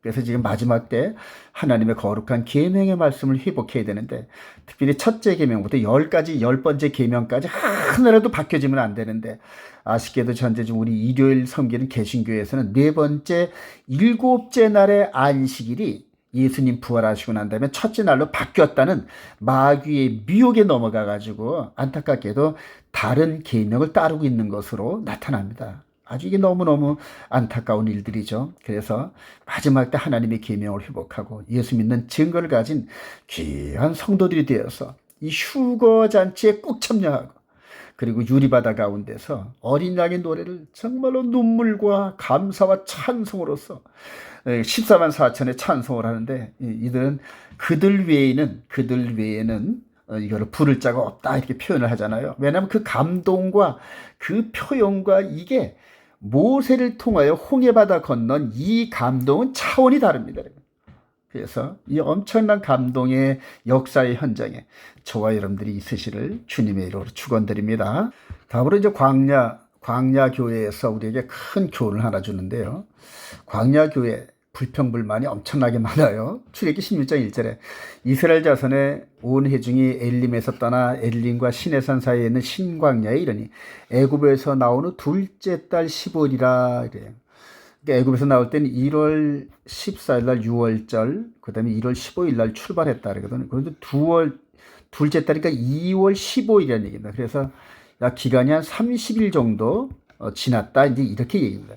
그래서 지금 마지막 때 하나님의 거룩한 계명의 말씀을 회복해야 되는데, 특별히 첫째 계명부터 10번째 계명까지 하나라도 바뀌어지면 안 되는데, 아쉽게도 현재 우리 일요일 섬기는 개신교에서는 네 번째, 일곱째 날의 안식일이 예수님 부활하시고 난 다음에 첫째 날로 바뀌었다는 마귀의 미혹에 넘어가가지고 안타깝게도 다른 계명을 따르고 있는 것으로 나타납니다. 아주 이게 너무너무 안타까운 일들이죠. 그래서 마지막 때 하나님의 계명을 회복하고 예수 믿는 증거를 가진 귀한 성도들이 되어서 이 휴거잔치에 꼭 참여하고, 그리고 유리바다 가운데서 어린 양의 노래를 정말로 눈물과 감사와 찬송으로서 14만 4천의 찬송을 하는데, 이들은 그들 외에는 이거를 부를 자가 없다, 이렇게 표현을 하잖아요. 왜냐하면 그 감동과 그 표현과 이게 모세를 통하여 홍해바다 건넌 이 감동은 차원이 다릅니다. 그래서 이 엄청난 감동의 역사의 현장에 저와 여러분들이 있으시를 주님의 이름으로 축원드립니다. 다음으로 이제 광야 교회에서 우리에게 큰 교훈을 하나 주는데요. 광야 교회 불평불만이 엄청나게 많아요. 출애굽기 16장 1절에 이스라엘 자손의 온 회중이 엘림에서 떠나 엘림과 시내산 사이에 있는 신광야에 이르니 애굽에서 나온 후 둘째 달 15일이라 그래요. 그러니까 애굽에서 나올 때는 1월 14일 날 유월절, 그 다음에 1월 15일 날 출발했다 그러거든요. 그런데 둘째 달이니까 2월 15일이라는 얘기입니다. 그래서 약 기간이 한 30일 정도 지났다, 이제 이렇게 얘기합니다.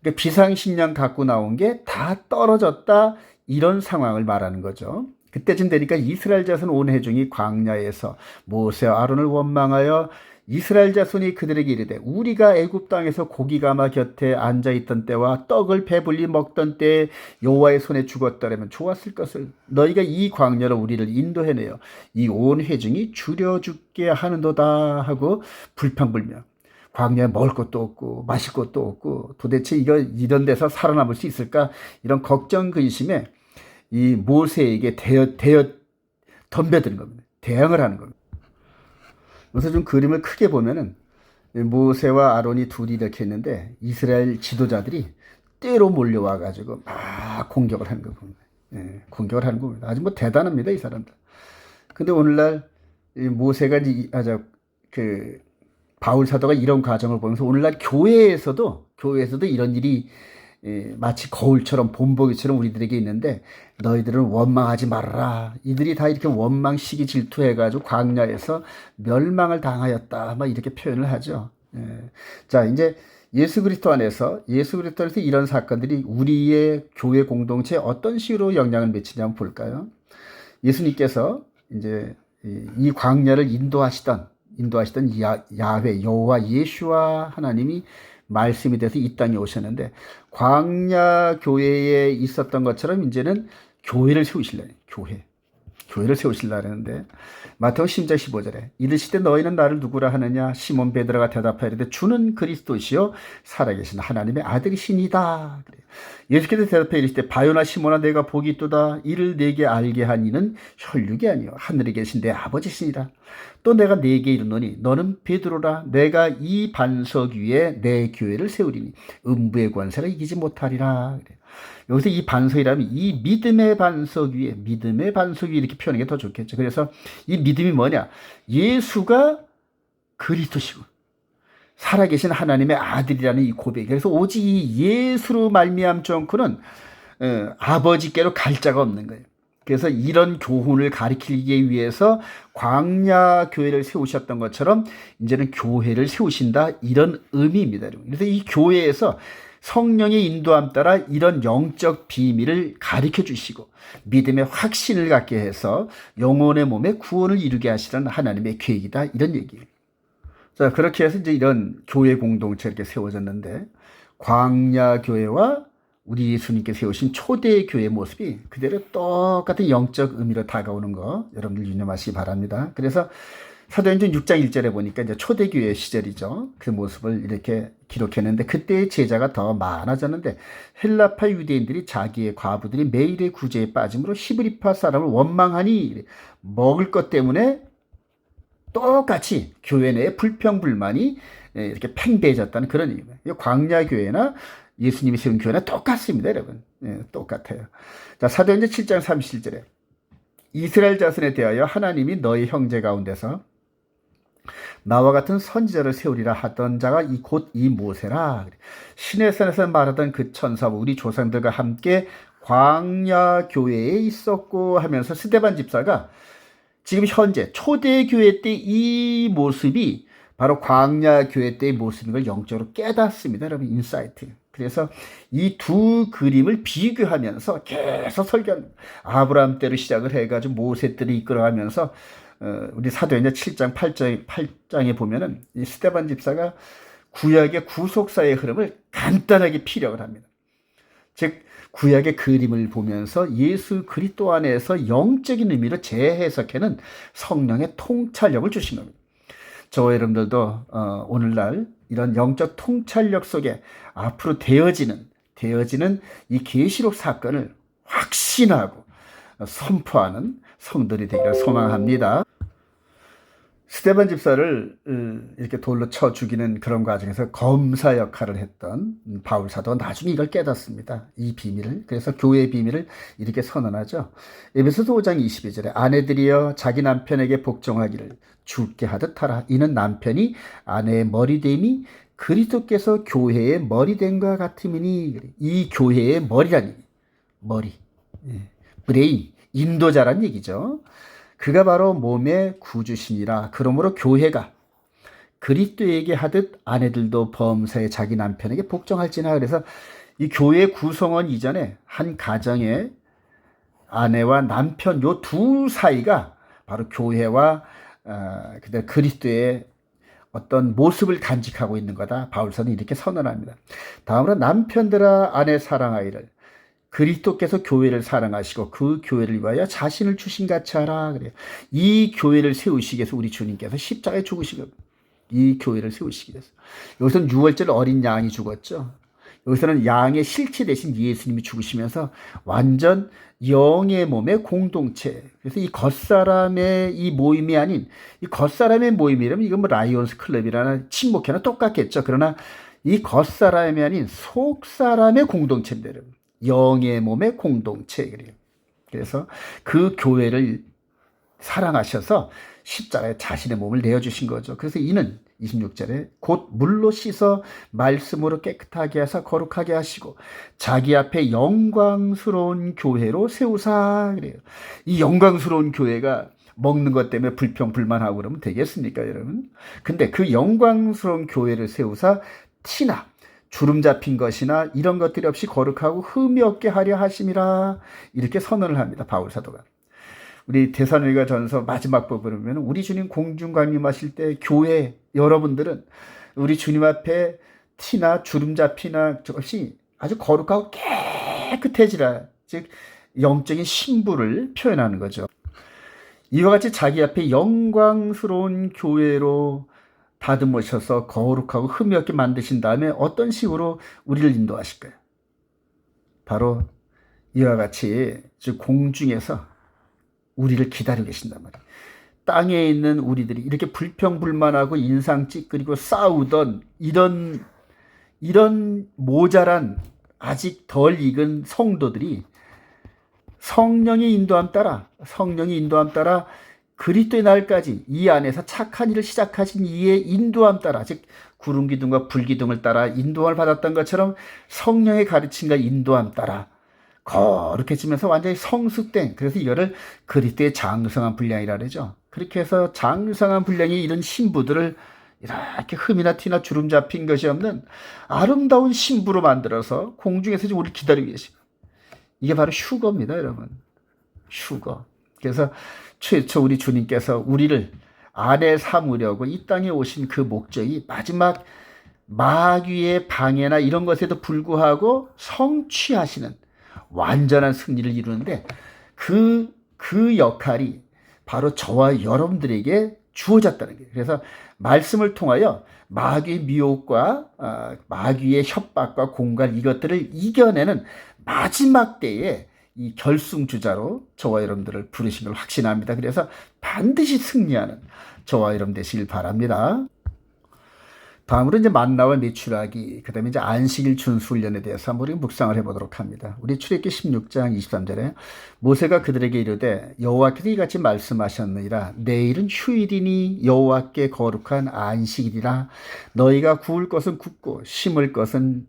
그러니까 비상식량 갖고 나온 게 다 떨어졌다, 이런 상황을 말하는 거죠. 그때쯤 되니까 이스라엘 자손 온 회중이 광야에서 모세와 아론을 원망하여 이스라엘 자손이 그들에게 이르되 우리가 애굽 땅에서 고기가마 곁에 앉아있던 때와 떡을 배불리 먹던 때에 여호와의 손에 죽었더라면 좋았을 것을, 너희가 이 광야로 우리를 인도해내어 이 온 회중이 줄여 죽게 하는도다 하고 불평불명. 광야에 먹을 것도 없고 마실 것도 없고 도대체 이런 데서 살아남을 수 있을까, 이런 걱정 근심에 이 모세에게 덤벼드는 겁니다. 대항을 하는 겁니다. 그래서 좀 그림을 크게 보면은 모세와 아론이 둘이 이렇게 했는데 이스라엘 지도자들이 때로 몰려와 가지고 막 공격을 하는 겁니다. 공격을 하는 겁니다. 아주 뭐 대단합니다, 이 사람들. 근데 오늘날 모세가 바울 사도가 이런 과정을 보면서 오늘날 교회에서도 이런 일이 마치 거울처럼 본보기처럼 우리들에게 있는데, 너희들은 원망하지 말아라. 이들이 다 이렇게 원망, 시기, 질투해가지고 광야에서 멸망을 당하였다, 막 이렇게 표현을 하죠. 자, 이제 예수 그리스도 안에서 이런 사건들이 우리의 교회 공동체에 어떤 식으로 영향을 미치냐면 볼까요? 예수님께서 이제 이 광야를 인도하시던 야훼 여호와 예수와 하나님이 말씀이 돼서 이 땅에 오셨는데, 광야 교회에 있었던 것처럼 이제는 교회를 세우시려는데 마태복음 10장 15절에 이르시되 너희는 나를 누구라 하느냐, 시몬 베드로가 대답하이르되 주는 그리스도시요 살아계신 하나님의 아들이시니다. 예수께서 대답하여 이르시되 바요나 시몬아 내가 복이 있도다. 이를 내게 알게 한 이는 혈육이 아니요 하늘에 계신 내 아버지시니라. 또 내가 네게 이르노니 너는 베드로라. 내가 이 반석 위에 내 교회를 세우리니 음부의 권세가 이기지 못하리라. 여기서 이 반석이라면 이 믿음의 반석 위에 이렇게 표현하는 게 더 좋겠죠. 그래서 이 믿음이 뭐냐? 예수가 그리스도시고 살아계신 하나님의 아들이라는 이 고백. 그래서 오직 이 예수로 말미암지 않고는 아버지께로 갈 자가 없는 거예요. 그래서 이런 교훈을 가리키기 위해서 광야 교회를 세우셨던 것처럼 이제는 교회를 세우신다, 이런 의미입니다. 그래서 이 교회에서 성령의 인도함 따라 이런 영적 비밀을 가르쳐 주시고 믿음의 확신을 갖게 해서 영혼의 몸에 구원을 이루게 하시는 하나님의 계획이다, 이런 얘기예요. 자, 그렇게 해서 이제 이런 교회 공동체 이렇게 세워졌는데, 광야 교회와 우리 예수님께 세우신 초대 교회 모습이 그대로 똑같은 영적 의미로 다가오는 거 여러분들 유념하시기 바랍니다. 그래서 사도행전 6장 1절에 보니까 이제 초대교회 시절이죠. 그 모습을 이렇게 기록했는데, 그때의 제자가 더 많아졌는데 헬라파 유대인들이 자기의 과부들이 매일의 구제에 빠짐으로 히브리파 사람을 원망하니 먹을 것 때문에 똑같이 교회 내에 불평불만이 이렇게 팽배해졌다는 그런 얘기입니다. 광야교회나 예수님이 세운 교회나 똑같습니다, 여러분. 똑같아요. 자, 사도행전 7장 37절에 이스라엘 자손에 대하여 하나님이 너희 형제 가운데서 나와 같은 선지자를 세우리라 하던 자가 곧 이 모세라. 시내산에서 말하던 그 천사와 우리 조상들과 함께 광야 교회에 있었고 하면서 스데반 집사가 지금 현재 초대교회 때 이 모습이 바로 광야 교회 때의 모습인 걸 영적으로 깨닫습니다, 여러분. 인사이트. 그래서 이 두 그림을 비교하면서 계속 설교합니다. 아브라함 때로 시작을 해가지고 모세 때를 이끌어가면서 우리 사도행전 7장 8장에 보면은 이 스데반 집사가 구약의 구속사의 흐름을 간단하게 피력을 합니다. 즉 구약의 그림을 보면서 예수 그리스도 안에서 영적인 의미로 재해석하는 성령의 통찰력을 주신 겁니다. 저와 여러분들도 오늘날 이런 영적 통찰력 속에 앞으로 되어지는 이 계시록 사건을 확신하고 선포하는 성들이 되기를 소망합니다. 스데반 집사를 이렇게 돌로 쳐 죽이는 그런 과정에서 검사 역할을 했던 바울 사도가 나중에 이걸 깨닫습니다, 이 비밀을. 그래서 교회의 비밀을 이렇게 선언하죠. 에베소서 5장 22절에 아내들이여 자기 남편에게 복종하기를 주께 하듯 하라. 이는 남편이 아내의 머리됨이 그리스도께서 교회의 머리됨과 같음이니. 이 교회의 머리라니, 머리, 브레인, 인도자란 얘기죠. 그가 바로 몸의 구주시니라. 그러므로 교회가 그리스도에게 하듯 아내들도 범사에 자기 남편에게 복종할지나. 그래서 이 교회 구성원 이전에 한 가정의 아내와 남편 요 두 사이가 바로 교회와 그리스도의 어떤 모습을 간직하고 있는 거다, 바울서는 이렇게 선언합니다. 다음으로 남편들아 아내 사랑하기를 그리스도께서 교회를 사랑하시고 그 교회를 위하여 자신을 주신 같이 하라. 그래요. 이 교회를 세우시기 위해서 우리 주님께서 십자가에 죽으신 겁니다. 이 교회를 세우시기 위해서. 여기서는 6월절 어린 양이 죽었죠. 여기서는 양의 실체 대신 예수님이 죽으시면서 완전 영의 몸의 공동체. 그래서 이 겉사람의 이 모임이 아닌, 이 겉사람의 모임이라면 이건 뭐 라이온스 클럽이라나 친목회나 똑같겠죠. 그러나 이 겉사람이 아닌 속사람의 공동체인데, 여러분. 영의 몸의 공동체. 그래서 그 교회를 사랑하셔서 십자가에 자신의 몸을 내어주신 거죠. 그래서 이는 26절에 곧 물로 씻어 말씀으로 깨끗하게 하사 거룩하게 하시고 자기 앞에 영광스러운 교회로 세우사. 그래요. 이 영광스러운 교회가 먹는 것 때문에 불평불만하고 그러면 되겠습니까, 여러분? 근데 그 영광스러운 교회를 세우사 티나 주름 잡힌 것이나 이런 것들이 없이 거룩하고 흠이 없게 하려 하심이라. 이렇게 선언을 합니다, 바울 사도가. 우리 데살로니가 전서 마지막 부분을 보면 우리 주님 공중 강림하실 때 교회 여러분들은 우리 주님 앞에 티나 주름 잡히나 없이 아주 거룩하고 깨끗해지라. 즉 영적인 신부를 표현하는 거죠. 이와 같이 자기 앞에 영광스러운 교회로 다듬으셔서 거룩하고 흠이 없게 만드신 다음에 어떤 식으로 우리를 인도하실까요? 바로 이와 같이 즉 공중에서 우리를 기다리고 계신단 말이에요. 땅에 있는 우리들이 이렇게 불평불만하고 인상 찌끄리고 싸우던 이런 모자란 아직 덜 익은 성도들이 성령의 인도함 따라 그리스도의 날까지 이 안에서 착한 일을 시작하신 이의 인도함 따라, 즉 구름 기둥과 불 기둥을 따라 인도함을 받았던 것처럼 성령의 가르침과 인도함 따라 거룩해지면서 완전히 성숙된, 그래서 이거를 그리스도의 장성한 분량이라 그러죠. 그렇게 해서 장성한 분량이 이런 신부들을 이렇게 흠이나 티나 주름 잡힌 것이 없는 아름다운 신부로 만들어서 공중에서 지금 우리 기다리고 계십니다. 이게 바로 휴거입니다, 여러분. 휴거. 그래서 최초 우리 주님께서 우리를 아내 삼으려고 이 땅에 오신 그 목적이 마지막 마귀의 방해나 이런 것에도 불구하고 성취하시는 완전한 승리를 이루는데 그 역할이 바로 저와 여러분들에게 주어졌다는 거예요. 그래서 말씀을 통하여 마귀의 미혹과 마귀의 협박과 공갈 이것들을 이겨내는 마지막 때에 이 결승주자로 저와 여러분들을 부르신 걸 확신합니다. 그래서 반드시 승리하는 저와 여러분 되시길 바랍니다. 다음으로 이제 만나와 메추라기, 그 다음에 이제 안식일 준수훈련에 대해서 한번 우리 묵상을 해보도록 합니다. 우리 출애굽기 16장 23절에 모세가 그들에게 이르되 여호와께서 이같이 말씀하셨느니라 내일은 휴일이니 여호와께 거룩한 안식일이라 너희가 구울 것은 굽고 삶을 것은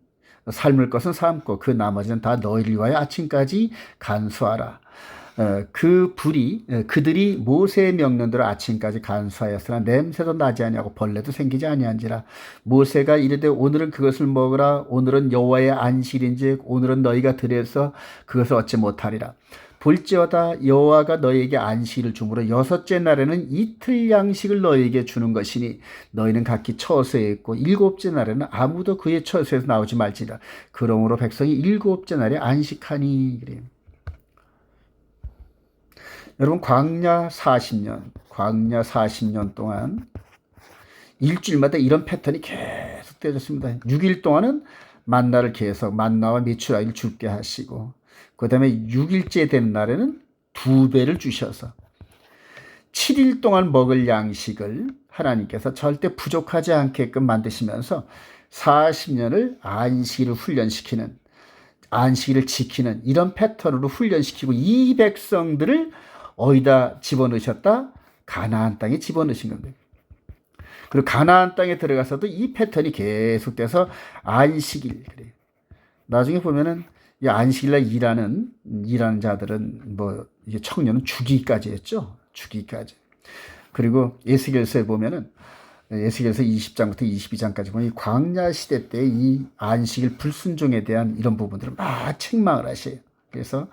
삶고 그 나머지는 다 너희를 위하여 아침까지 간수하라. 그들이 모세의 명령대로 아침까지 간수하였으나 냄새도 나지 아니하고 벌레도 생기지 아니한지라. 모세가 이르되 오늘은 그것을 먹으라. 오늘은 여호와의 안식일인즉 오늘은 너희가 들여서 그것을 얻지 못하리라. 볼지어다 여호와가 너희에게 안식일을 주므로 여섯째 날에는 이틀 양식을 너희에게 주는 것이니 너희는 각기 처소에 있고 일곱째 날에는 아무도 그의 처소에서 나오지 말지라. 그러므로 백성이 일곱째 날에 안식하니. 그래요. 여러분 광야 40년 동안 일주일마다 이런 패턴이 계속 되어졌습니다. 6일 동안은 만나를 계속 만나와 메추라기를 줄게 하시고 그 다음에 6일째 된 날에는 2배를 주셔서 7일 동안 먹을 양식을 하나님께서 절대 부족하지 않게끔 만드시면서 40년을 안식일을 훈련시키는 안식일을 지키는 이런 패턴으로 훈련시키고 이 백성들을 어디다 집어넣으셨다? 가나안 땅에 집어넣으신 겁니다. 그리고 가나안 땅에 들어가서도 이 패턴이 계속돼서 안식일. 그래요. 나중에 보면은 이 안식일날 일하는 자들은 뭐 이게 청년은 죽이기까지 했죠. 죽이기까지. 그리고 에스겔서에 보면은 에스겔서 20장부터 22장까지 보면 이 광야 시대 때 이 안식일 불순종에 대한 이런 부분들을 막 책망을 하셔요. 그래서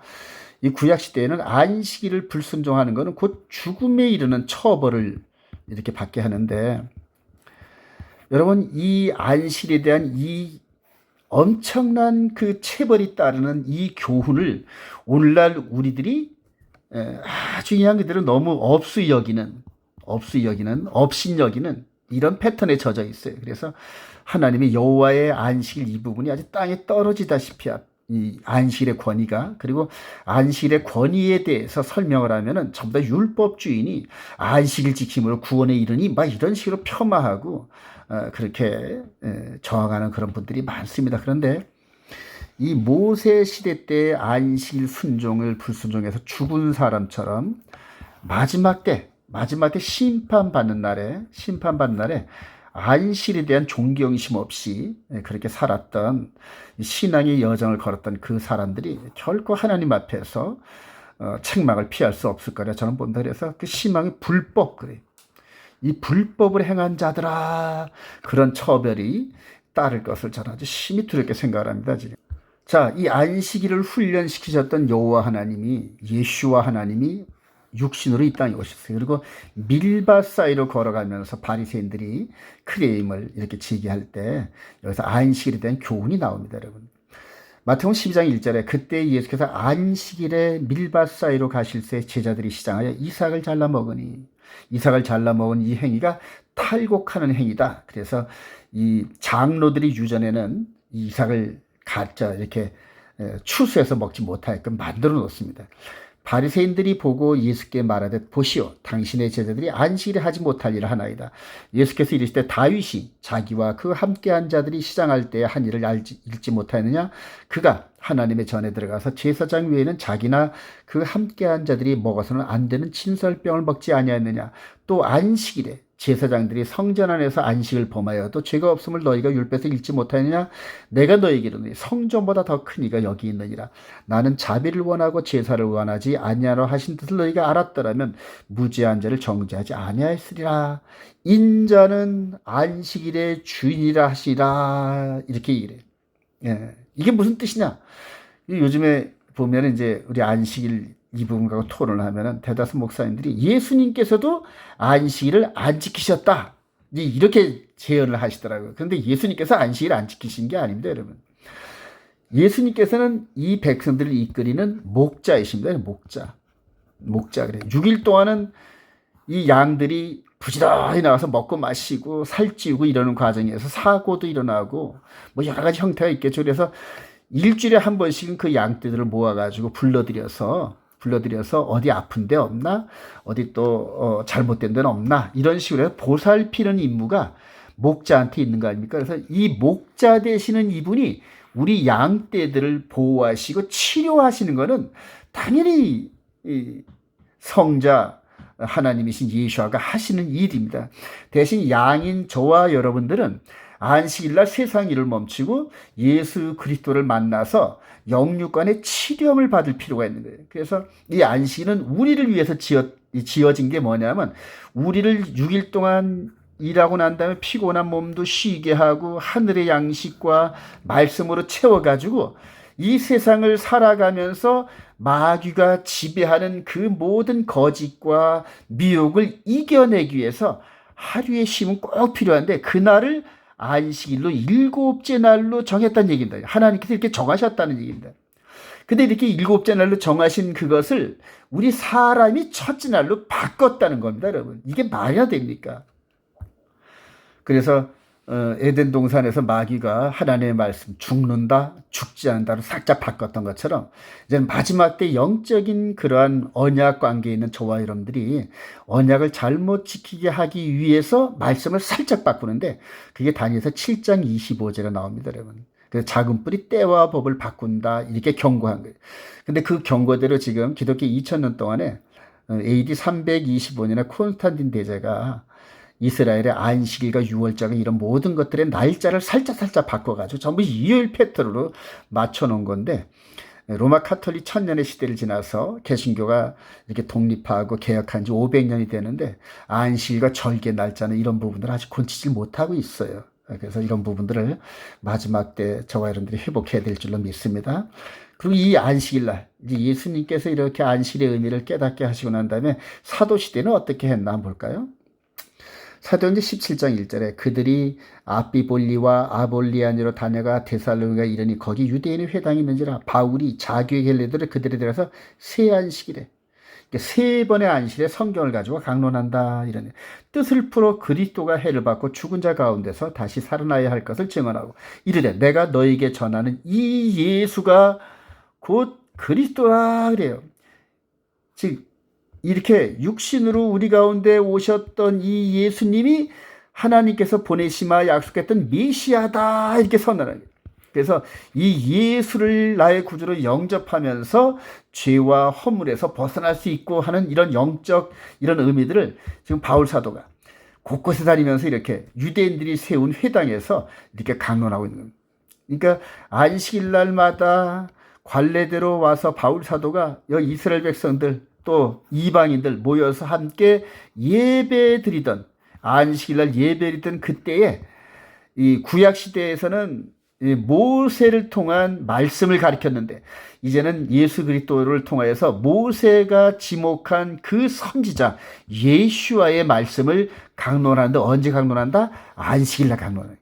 이 구약 시대에는 안식일을 불순종하는 것은 곧 죽음에 이르는 처벌을 이렇게 받게 하는데 여러분 이 안식일에 대한 이 엄청난 그 체벌이 따르는 이 교훈을 오늘날 우리들이 아주 그냥 그대로 너무 없이 여기는 이런 패턴에 젖어 있어요. 그래서 하나님이 여호와의 안식일 이 부분이 아주 땅에 떨어지다시피 이 안식일의 권위가 그리고 안식일의 권위에 대해서 설명을 하면은 전부 다 율법주의니 안식일 지킴으로 구원에 이르니 막 이런 식으로 폄하하고 그렇게 저항하는 그런 분들이 많습니다. 그런데 이 모세 시대 때 안식일 순종을 불순종해서 죽은 사람처럼 마지막 때 심판받는 날에 안식일에 대한 존경심 없이 그렇게 살았던 신앙의 여정을 걸었던 그 사람들이 결코 하나님 앞에서 책망을 피할 수 없을 거라 저는 본다. 그래서 그 신앙의 불법 그래. 이 불법을 행한 자들아 그런 처벌이 따를 것을 저는 아주 심히 두렵게 생각을 합니다. 지금. 자, 이 안식일을 훈련시키셨던 여호와 하나님이 예수와 하나님이 육신으로 이 땅에 오셨어요. 그리고 밀밭 사이로 걸어가면서 바리새인들이 크레임을 이렇게 제기할 때 여기서 안식일에 대한 교훈이 나옵니다, 여러분. 마태복음 12장 1절에 그때 예수께서 안식일에 밀밭 사이로 가실 새 제자들이 시장하여 이삭을 잘라 먹은 이 행위가 탈곡하는 행위다. 그래서 이 장로들이 유전에는 이 이삭을 가짜 이렇게 추수해서 먹지 못하게끔 만들어 놓습니다. 바리새인들이 보고 예수께 말하되 보시오 당신의 제자들이 안식일에 하지 못할 일을 하나이다. 예수께서 이르시되 다윗이 자기와 그 함께한 자들이 시장할 때에 한 일을 읽지 못하였느냐. 그가 하나님의 전에 들어가서 제사장 외에는 자기나 그 함께한 자들이 먹어서는 안 되는 진설병을 먹지 아니하였느냐. 또 안식일에 제사장들이 성전 안에서 안식을 범하여도 죄가 없음을 너희가 율법에서 읽지 못하느냐? 내가 너희에게 이르노니 성전보다 더 큰 이가 여기 있느니라. 나는 자비를 원하고 제사를 원하지 아니하라 하신 뜻을 너희가 알았더라면 무죄한 자를 정죄하지 아니하였으리라. 인자는 안식일의 주인이라 하시라. 이렇게 얘기해요. 예. 이게 무슨 뜻이냐? 요즘에 보면 이제 우리 안식일 이 부분 갖고 토론을 하면은 대다수 목사님들이 예수님께서도 안식일을 안 지키셨다. 이렇게 제언을 하시더라고요. 그런데 예수님께서 안식일 안 지키신 게 아닙니다, 여러분. 예수님께서는 이 백성들을 이끌이는 목자이십니다. 목자 그래. 6일 동안은 이 양들이 부지런히 나와서 먹고 마시고 살찌우고 이러는 과정에서 사고도 일어나고 뭐 여러 가지 형태가 있겠죠. 그래서 일주일에 한 번씩은 그 양떼들을 모아가지고 불러들여서 어디 아픈 데 없나? 어디 또 잘못된 데는 없나? 이런 식으로 해서 보살피는 임무가 목자한테 있는 거 아닙니까? 그래서 이 목자 되시는 이분이 우리 양떼들을 보호하시고 치료하시는 거는 당연히 성자 하나님이신 예수아가 하시는 일입니다. 대신 양인 저와 여러분들은 안식일날 세상 일을 멈추고 예수 그리스도를 만나서 영육간의 치료를 받을 필요가 있는 거예요. 그래서 이 안식일은 우리를 위해서 지어진 게 뭐냐면 우리를 6일 동안 일하고 난 다음에 피곤한 몸도 쉬게 하고 하늘의 양식과 말씀으로 채워가지고 이 세상을 살아가면서 마귀가 지배하는 그 모든 거짓과 미혹을 이겨내기 위해서 하루의 쉼은 꼭 필요한데 그날을 안식일로 7째 날로 정했다는 얘기입니다. 하나님께서 이렇게 정하셨다는 얘기입니다. 근데 이렇게 7째 날로 정하신 그것을 우리 사람이 첫째 날로 바꿨다는 겁니다, 여러분. 이게 말이 됩니까? 그래서 에덴 동산에서 마귀가 하나님의 말씀 죽는다, 죽지 않는다로 살짝 바꿨던 것처럼 이제 마지막 때 영적인 그러한 언약 관계에 있는 저와 여러분들이 언약을 잘못 지키게 하기 위해서 말씀을 살짝 바꾸는데 그게 다니엘서 7장 25절에 나옵니다, 여러분. 그래서 작은 뿔이 때와 법을 바꾼다 이렇게 경고한 거예요. 근데 그 경고대로 지금 기독교 2000년 동안에 AD 325년에 콘스탄틴 대제가 이스라엘의 안식일과 유월절과 이런 모든 것들의 날짜를 살짝 바꿔가지고 전부 일요일 패턴으로 맞춰놓은 건데 로마 카톨릭 1000년의 시대를 지나서 개신교가 이렇게 독립하고 개혁한 지 500년이 되는데 안식일과 절개 날짜는 이런 부분들을 아직 고치지 못하고 있어요. 그래서 이런 부분들을 마지막 때 저와 여러분들이 회복해야 될 줄로 믿습니다. 그리고 이 안식일날 이제 예수님께서 이렇게 안식일의 의미를 깨닫게 하시고 난 다음에 사도시대는 어떻게 했나 한번 볼까요? 사도행전 17장 1절에 그들이 아비볼리와 아볼리아니로 다녀가 데살로니가 이르니 거기 유대인의 회당이 있는지라 바울이 자기의 헬레들을 그들에 들어서 세 안식일에 세 번의 안식일에 성경을 가지고 강론한다 이러네. 뜻을 풀어 그리스도가 해를 받고 죽은 자 가운데서 다시 살아나야 할 것을 증언하고 이르되 내가 너에게 전하는 이 예수가 곧 그리스도라 그래요. 즉 이렇게 육신으로 우리 가운데 오셨던 이 예수님이 하나님께서 보내시마 약속했던 메시아다 이렇게 선언하는 거예요. 그래서 이 예수를 나의 구주로 영접하면서 죄와 허물에서 벗어날 수 있고 하는 이런 영적 이런 의미들을 지금 바울 사도가 곳곳에 다니면서 이렇게 유대인들이 세운 회당에서 이렇게 강론하고 있는 겁니다. 그러니까 안식일 날마다 관례대로 와서 바울 사도가 여기 이스라엘 백성들 또 이방인들 모여서 함께 예배드리던 안식일날 예배드리던 그때에 이 구약 시대에서는 모세를 통한 말씀을 가르쳤는데 이제는 예수 그리스도를 통하여서 모세가 지목한 그 선지자 예수와의 말씀을 강론하는데 언제 강론한다? 안식일날 강론해.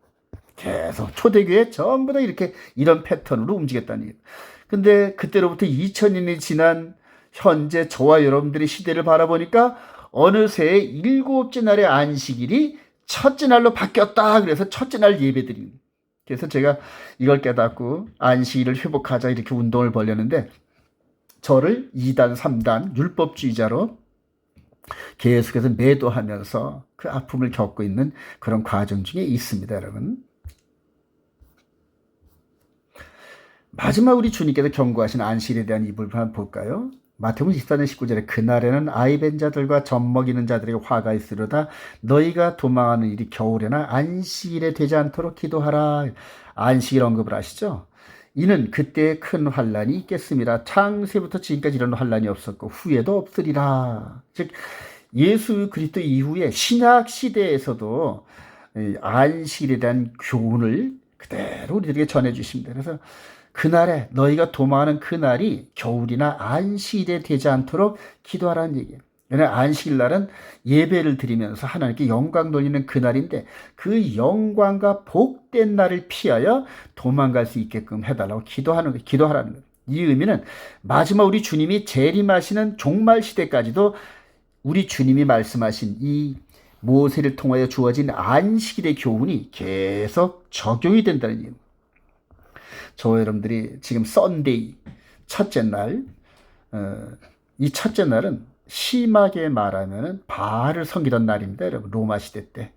계속 초대교회 전부 다 이렇게 이런 패턴으로 움직였다는 얘기예요. 근데 그때로부터 2000년이 지난 현재 저와 여러분들의 시대를 바라보니까 어느새 7째 날의 안식일이 첫째 날로 바뀌었다. 그래서 첫째 날 예배드립니다. 그래서 제가 이걸 깨닫고 안식일을 회복하자 이렇게 운동을 벌였는데 저를 2단, 3단 율법주의자로 계속해서 매도하면서 그 아픔을 겪고 있는 그런 과정 중에 있습니다, 여러분. 마지막 우리 주님께서 경고하신 안식일에 대한 이 부분 한번 볼까요? 마태복음 24장 19절에 그날에는 아이 벤 자들과 젖 먹이는 자들에게 화가 있으려다 너희가 도망하는 일이 겨울에나 안식일에 되지 않도록 기도하라. 안식일 언급을 하시죠. 이는 그때에 큰 환란이 있겠습니다. 창세부터 지금까지 이런 환란이 없었고 후에도 없으리라. 즉 예수 그리스도 이후에 신약 시대에서도 안식일에 대한 교훈을 그대로 우리들에게 전해주십니다. 그래서 그날에 너희가 도망하는 그날이 겨울이나 안식일에 되지 않도록 기도하라는 얘기예요. 왜냐하면 안식일 날은 예배를 드리면서 하나님께 영광 돌리는 그날인데 그 영광과 복된 날을 피하여 도망갈 수 있게끔 해달라고 기도하라는 거예요. 이 의미는 마지막 우리 주님이 재림하시는 종말 시대까지도 우리 주님이 말씀하신 이 모세를 통하여 주어진 안식일의 교훈이 계속 적용이 된다는 얘기예요. 저 여러분들이 지금 썬데이 첫째 날, 이 첫째 날은 심하게 말하면 바알을 섬기던 날입니다. 여러분 로마 시대 때.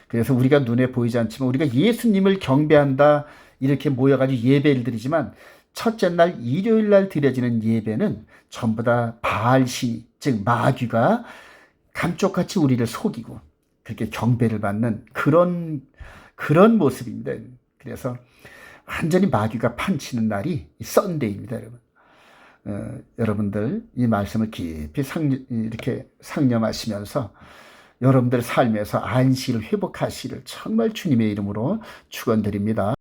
그래서 우리가 눈에 보이지 않지만 우리가 예수님을 경배한다 이렇게 모여가지고 예배를 드리지만 첫째 날 일요일 날 드려지는 예배는 전부 다 바알신, 즉 마귀가 감쪽같이 우리를 속이고 그렇게 경배를 받는 그런 모습입니다. 그래서 완전히 마귀가 판치는 날이 썬데이입니다, 여러분. 여러분들 이 말씀을 깊이 이렇게 상념하시면서 여러분들 삶에서 안식을 회복하시기를 정말 주님의 이름으로 축원드립니다.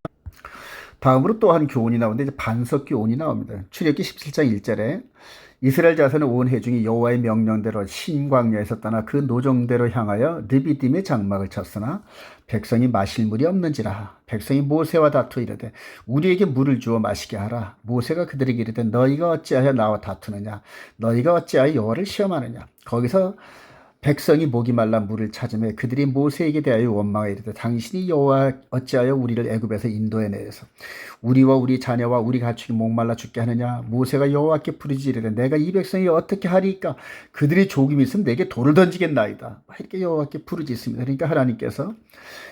다음으로 또 한 교훈이 나오는데 이제 반석 교훈이 나옵니다. 출애굽기 17장 1절에 이스라엘 자손은 온 회중이 여호와의 명령대로 신광야에서 떠나 그 노정대로 향하여 르비딤의 장막을 쳤으나 백성이 마실 물이 없는지라. 백성이 모세와 다투 이르되 우리에게 물을 주어 마시게 하라. 모세가 그들에게 이르되 너희가 어찌하여 나와 다투느냐. 너희가 어찌하여 여호와를 시험하느냐. 거기서 백성이 목이 말라 물을 찾으며 그들이 모세에게 대하여 원망하여 이르되 당신이 여호와 어찌하여 우리를 애굽에서 인도해내서 우리와 우리 자녀와 우리 가축이 목말라 죽게 하느냐. 모세가 여호와께 부르짖으 이르되 내가 이 백성이 어떻게 하리까. 그들이 조금 있으면 내게 돌을 던지겠나이다. 이렇게 여호와께 부르짖습니다. 그러니까 하나님께서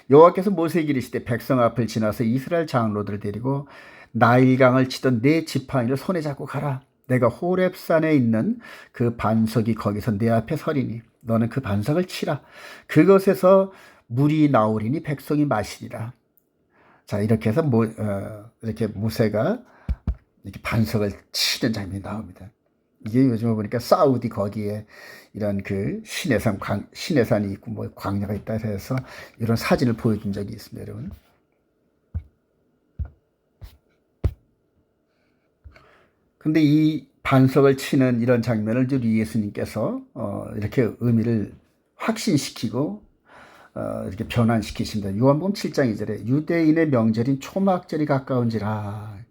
여호와께서 모세에게 이르시되 백성 앞을 지나서 이스라엘 장로들을 데리고 나일강을 치던 네 지팡이를 손에 잡고 가라. 내가 호렙산에 있는 그 반석이 거기서 내 앞에 서리니 너는 그 반석을 치라. 그것에서 물이 나오리니 백성이 마시리라. 자, 이렇게 해서 이렇게 모세가 이렇게 반석을 치는 장면이 나옵니다. 이게 요즘에 보니까 사우디 거기에 이런 그 시내산이 있고 뭐 광야가 있다 해서 이런 사진을 보여준 적이 있습니다, 여러분. 근데 이 반석을 치는 이런 장면을 우리 예수님께서 이렇게 의미를 확신시키고 이렇게 변환시키십니다. 요한복음 7장 2절에 유대인의 명절인 초막절이 가까운지라.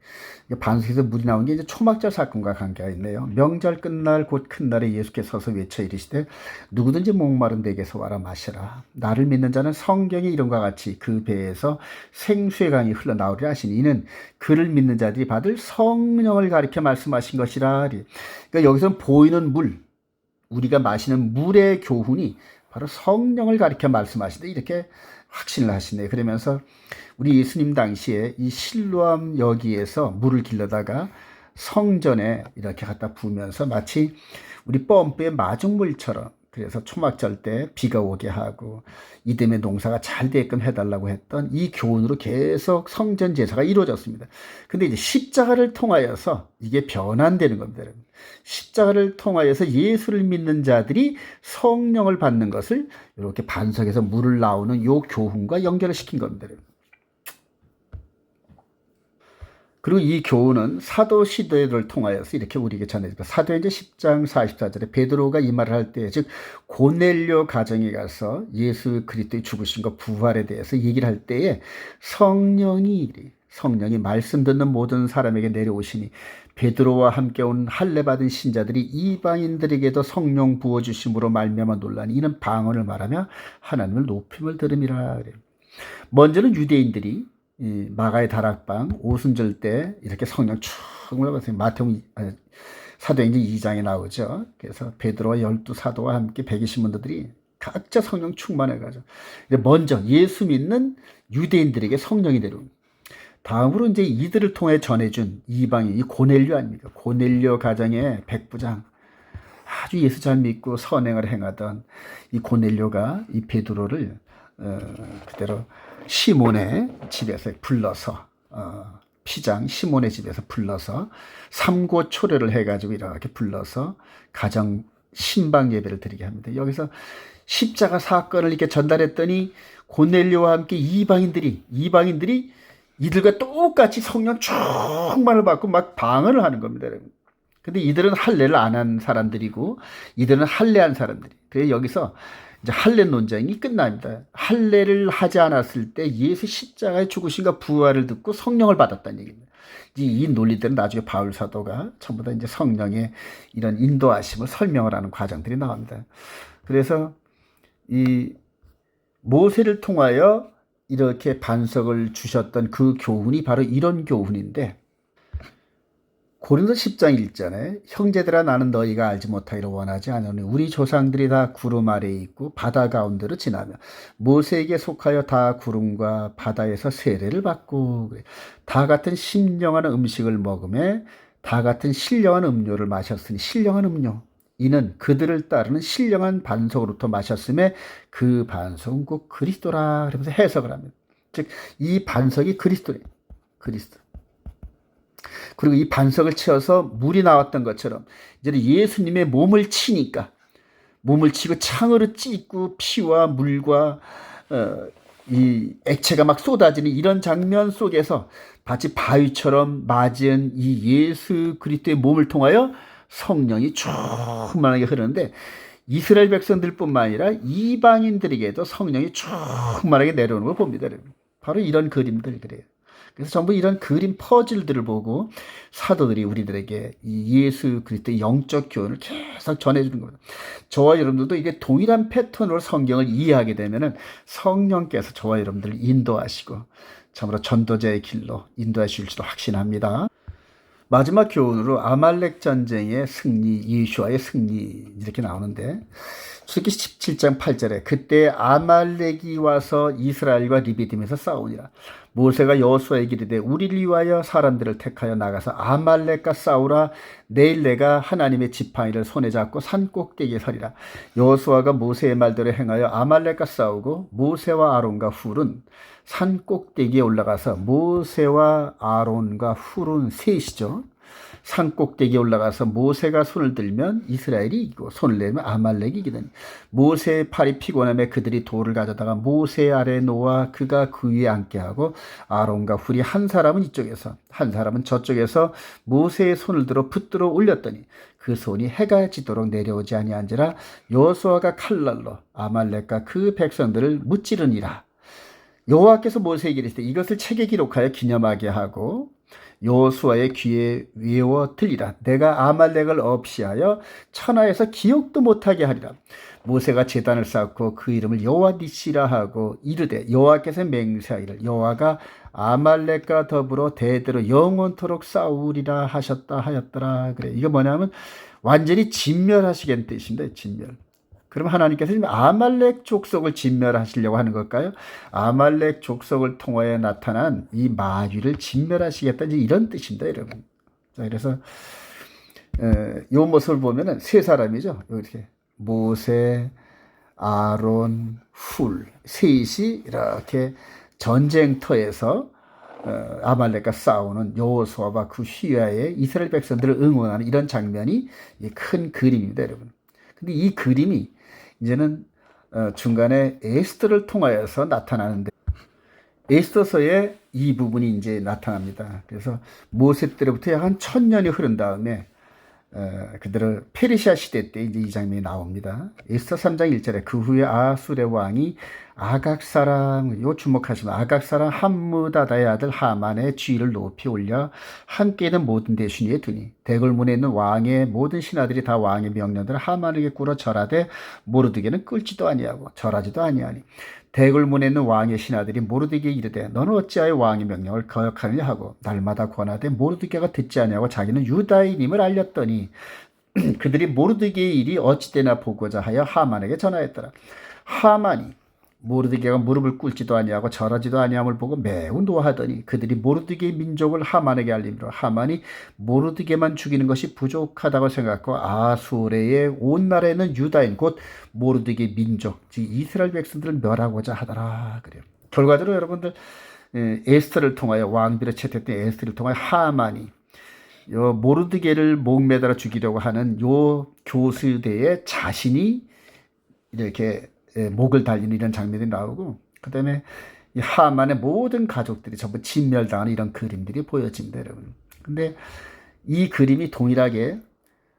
반석에서 물이 나온 게 이제 초막절 사건과 관계가 있네요. 명절 끝날 곧 큰 날에 예수께서 서서 외쳐 이르시되 누구든지 목마른 내게서 와라 마시라. 나를 믿는 자는 성경의 이름과 같이 그 배에서 생수의 강이 흘러나오리라 하시니 이는 그를 믿는 자들이 받을 성령을 가리켜 말씀하신 것이라. 그러니까 여기서는 보이는 물, 우리가 마시는 물의 교훈이 바로 성령을 가리켜 말씀하시되 이렇게 확신을 하시네요. 그러면서 우리 예수님 당시에 이 실로암 여기에서 물을 길러다가 성전에 이렇게 갖다 부으면서 마치 우리 펌프의 마중물처럼, 그래서 초막절 때 비가 오게 하고 이듬해 농사가 잘 되게끔 해달라고 했던 이 교훈으로 계속 성전 제사가 이루어졌습니다. 근데 이제 십자가를 통하여서 이게 변환되는 겁니다, 여러분. 십자가를 통하여서 예수를 믿는 자들이 성령을 받는 것을 이렇게 반석에서 물을 나오는 요 교훈과 연결을 시킨 겁니다, 여러분. 그리고 이 교훈은 사도 시대를 통하여서 이렇게 우리에게 전해집니다. 사도행전 10장 44절에 베드로가 이 말을 할 때, 즉 고넬료 가정에 가서 예수 그리스도의 죽으심과 부활에 대해서 얘기를 할 때에 성령이 말씀 듣는 모든 사람에게 내려오시니 베드로와 함께 온 할례 받은 신자들이 이방인들에게도 성령 부어주심으로 말미암아 놀라니 이는 방언을 말하며 하나님을 높임을 들음이라. 먼저는 유대인들이 마가의 다락방 오순절 때 이렇게 성령 축 올라가서 마태복음 사도행전 2장에 나오죠. 그래서 베드로와 12사도와 함께 120문도들이 각자 성령 충만해가지고 먼저 예수 믿는 유대인들에게 성령이 내려옵니다. 다음으로 이제 이들을 통해 전해준 이방인, 이 고넬료 아닙니까? 고넬료 가정의 백부장, 아주 예수 잘 믿고 선행을 행하던 이 고넬료가 이 베드로를 그대로 시몬의 집에서 불러서 피장 시몬의 집에서 불러서 삼고초려를 해가지고 이렇게 불러서 가정 신방 예배를 드리게 합니다. 여기서 십자가 사건을 이렇게 전달했더니 고넬료와 함께 이방인들이 이들과 똑같이 성령 충만을 받고 막 방언을 하는 겁니다, 여러분. 근데 이들은 할례를 안 한 사람들이고 이들은 할례한 사람들이. 그래서 여기서 이제 할례 논쟁이 끝납니다. 할례를 하지 않았을 때 예수 십자가의 죽으심과 부활을 듣고 성령을 받았다는 얘기입니다. 이 논리들은 나중에 바울 사도가 전부 다 이제 성령의 이런 인도하심을 설명을 하는 과정들이 나옵니다. 그래서 이 모세를 통하여 이렇게 반석을 주셨던 그 교훈이 바로 이런 교훈인데, 고린도 10장 1절에 형제들아 나는 너희가 알지 못하기를 원하지 않으니 우리 조상들이 다 구름 아래에 있고 바다 가운데로 지나며 모세에게 속하여 다 구름과 바다에서 세례를 받고 다 같은 신령한 음식을 먹으며 다 같은 신령한 음료를 마셨으니, 신령한 음료 이는 그들을 따르는 신령한 반석으로부터 마셨음에 그 반석은 곧 그리스도라. 그러면서 해석을 합니다. 즉 이 반석이 그리스도래. 그리스도. 그리고 이 반석을 채워서 물이 나왔던 것처럼 이제 예수님의 몸을 치니까, 몸을 치고 창으로 찢고 피와 물과 이 액체가 막 쏟아지는 이런 장면 속에서 마치 바위처럼 맞은 이 예수 그리스도의 몸을 통하여 성령이 충만하게 흐르는데, 이스라엘 백성들뿐만 아니라 이방인들에게도 성령이 충만하게 내려오는 걸 봅니다. 바로 이런 그림들 그래요. 그래서 전부 이런 그림 퍼즐들을 보고 사도들이 우리들에게 이 예수 그리스도의 영적 교훈을 계속 전해주는 겁니다. 저와 여러분들도 이게 동일한 패턴으로 성경을 이해하게 되면은 성령께서 저와 여러분들을 인도하시고 참으로 전도자의 길로 인도하실 줄로 확신합니다. 마지막 교훈으로 아말렉 전쟁의 승리, 예수와의 승리 이렇게 나오는데, 출애굽기 17장 8절에 그때 아말렉이 와서 이스라엘과 리비딤에서 싸우니라. 모세가 여호수아에게 이르되 우리를 위하여 사람들을 택하여 나가서 아말렉과 싸우라. 내일 내가 하나님의 지팡이를 손에 잡고 산 꼭대기에 서리라. 여호수아가 모세의 말대로 행하여 아말렉과 싸우고 모세와 아론과 훌은 산 꼭대기에 올라가서, 모세와 아론과 훌은 셋이죠. 산 꼭대기에 올라가서 모세가 손을 들면 이스라엘이 이기고 손을 내면 아말렉이 이기더니 모세의 팔이 피곤하며 그들이 돌을 가져다가 모세 아래에 놓아 그가 그 위에 앉게 하고 아론과 훌이 한 사람은 이쪽에서 한 사람은 저쪽에서 모세의 손을 들어 붙들어 올렸더니 그 손이 해가 지도록 내려오지 아니한지라. 여호수아가 칼날로 아말렉과 그 백성들을 무찌르니라. 여호와께서 모세에게 이르시되 이것을 책에 기록하여 기념하게 하고 여호수아의 귀에 외워 들리라. 내가 아말렉을 없이하여 천하에서 기억도 못하게 하리라. 모세가 제단을 쌓고 그 이름을 여호와 니시라 하고 이르되 여호와께서 맹세하기를 여호와가 아말렉과 더불어 대대로 영원토록 싸우리라 하셨다 하였더라. 그래, 이게 뭐냐면 완전히 진멸하시겠다는 뜻입니다. 진멸. 그럼 하나님께서 아말렉 족속을 진멸하시려고 하는 걸까요? 아말렉 족속을 통하여 나타난 이 마귀를 진멸하시겠다, 이런 뜻입니다, 여러분. 자, 그래서 이 모습을 보면은 세 사람이죠. 이렇게 모세, 아론, 훌 셋이 이렇게 전쟁터에서 아말렉과 싸우는 여호수아와 그 휘하에 이스라엘 백성들을 응원하는 이런 장면이 큰 그림입니다, 여러분. 근데 이 그림이 이제는 중간에 에스더를 통하여서 나타나는데, 에스더서에 이 부분이 이제 나타납니다. 그래서 모세 때로부터 약 한 1000년이 흐른 다음에 그들을 페르시아 시대 때 이제 이 장면이 나옵니다. 에스더 3장 1절에 그 후에 아수르의 왕이 아각 사람, 이거 주목하시면 아각 사람 함므다다의 아들 하만의 지위를 높이 올려 함께 있는 모든 대신 위에 두니 대궐문에 있는 왕의 모든 신하들이 다 왕의 명령대로 하만에게 꿇어 절하되 모르드게는 끌지도 아니하고 절하지도 아니하니 대궐문에 있는 왕의 신하들이 모르드게에게 이르되 너는 어찌하여 왕의 명령을 거역하느냐 하고 날마다 권하되 모르드게가 듣지 아니하고 자기는 유다인임을 알렸더니 그들이 모르드게의 일이 어찌되나 보고자 하여 하만에게 전하였더라. 하만이 모르드게가 무릎을 꿇지도 아니하고 절하지도 아니함을 보고 매우 노하더니 그들이 모르드게의 민족을 하만에게 알림으로 하만이 모르드게만 죽이는 것이 부족하다고 생각하고 아수르의 온 나라에 있는 유다인 곧 모르드게 민족 즉 이스라엘 백성들을 멸하고자 하더라 그래요. 결과적으로 여러분들 에스더를 통하여 왕비로 채택된 에스더를 통하여 하만이 요 모르드게를 목매달아 죽이려고 하는 요 교수대에 자신이 이렇게 목을 달리는 이런 장면이 나오고 그다음에 이 하만의 모든 가족들이 전부 진멸당하는 이런 그림들이 보여집니다, 여러분. 근데 이 그림이 동일하게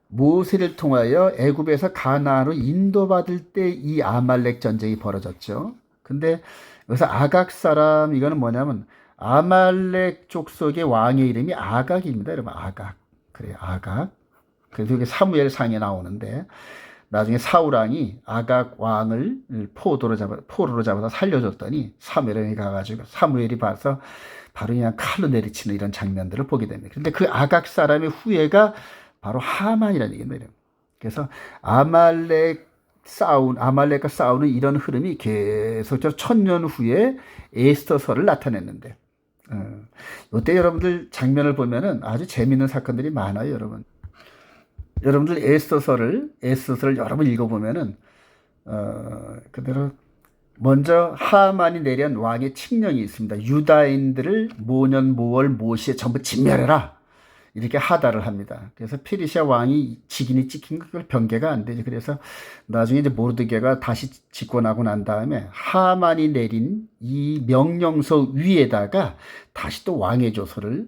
모세를 통하여 애굽에서 가나안으로 인도받을 때 이 아말렉 전쟁이 벌어졌죠. 근데 여기서 아각 사람 이거는 뭐냐면 아말렉 족속의 왕의 이름이 아각입니다, 여러분. 아각. 그래요, 아각. 그래서 이게 사무엘 상에 나오는데 나중에 사울 왕이 아각 왕을 포로로 잡아서 살려줬더니 사무엘이 가가지고 사무엘이 봐서 바로 그냥 칼로 내리치는 이런 장면들을 보게 됩니다. 그런데 그 아각 사람의 후예가 바로 하만이라는 얘기입니다. 그래서 아말렉과 싸우는 이런 흐름이 계속적으로 1000년 후에 에스더서를 나타냈는데 이때 여러분들 장면을 보면은 아주 재미있는 사건들이 많아요, 여러분. 여러분들 에스더서를 여러 번 읽어보면은 그대로 먼저 하만이 내린 왕의 칙령이 있습니다. 유다인들을 모년 모월 모시에 전부 진멸해라 이렇게 하다를 합니다. 그래서 페르시아 왕이 직인이 찍힌 걸 변개가 안 되죠. 그래서 나중에 이제 모르드게가 다시 집권하고 난 다음에 하만이 내린 이 명령서 위에다가 다시 또 왕의 조서를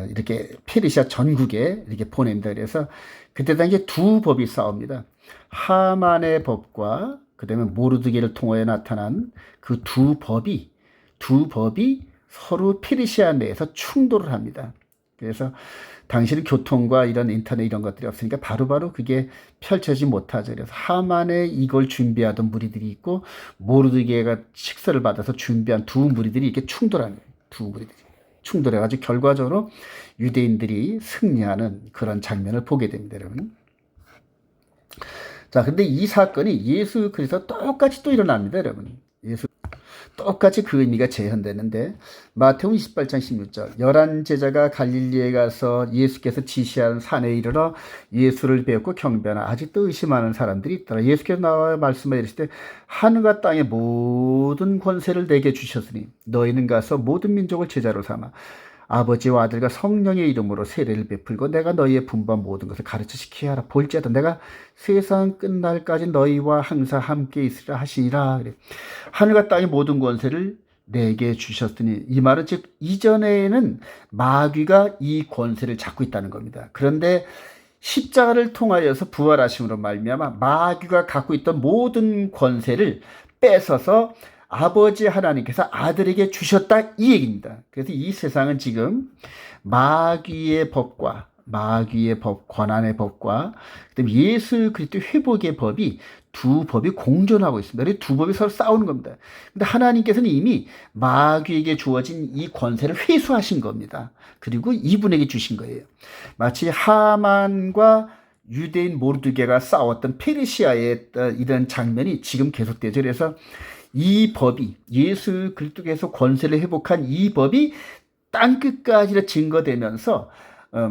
이렇게 페르시아 전국에 이렇게 보냅니다. 그래서 그때 당시에 두 법이 싸웁니다. 하만의 법과 그다음에 모르드게를 통하여 나타난 그 두 법이 서로 페르시아 내에서 충돌을 합니다. 그래서 당시는 교통과 이런 인터넷 이런 것들이 없으니까 바로바로 그게 펼쳐지지 못하죠. 그래서 하만에 이걸 준비하던 무리들이 있고 모르드게가 식사를 받아서 준비한 두 무리들이 이렇게 충돌하는 거예요. 두 무리들이. 충돌해가지고 결과적으로 유대인들이 승리하는 그런 장면을 보게 됩니다, 여러분. 자, 근데 이 사건이 예수 그리스도 똑같이 또 일어납니다, 여러분. 똑같이 그 의미가 재현되는데 마태복음 28장 16절 11 제자가 갈릴리에 가서 예수께서 지시한 산에 이르러 예수를 배웠고 경배하나 아직도 의심하는 사람들이 있더라. 예수께서 나와 말씀하여 이르시되 하늘과 땅의 모든 권세를 내게 주셨으니 너희는 가서 모든 민족을 제자로 삼아 아버지와 아들과 성령의 이름으로 세례를 베풀고 내가 너희의 분반 모든 것을 가르쳐 시키게 하라. 볼지어다 내가 세상 끝날까지 너희와 항상 함께 있으리라 하시니라. 그래. 하늘과 땅의 모든 권세를 내게 주셨으니 이 말은 즉 이전에는 마귀가 이 권세를 잡고 있다는 겁니다. 그런데 십자가를 통하여서 부활하심으로 말미암아 마귀가 갖고 있던 모든 권세를 뺏어서 아버지 하나님께서 아들에게 주셨다 이 얘기입니다. 그래서 이 세상은 지금 마귀의 법, 권한의 법과 그다음에 예수 그리스도 회복의 법이 두 법이 공존하고 있습니다. 두 법이 서로 싸우는 겁니다. 근데 하나님께서는 이미 마귀에게 주어진 이 권세를 회수하신 겁니다. 그리고 이분에게 주신 거예요. 마치 하만과 유대인 모르드게가 싸웠던 페르시아의 이런 장면이 지금 계속되죠. 그래서 이 법이 예수 그리스도께서 권세를 회복한 이 법이 땅끝까지 증거되면서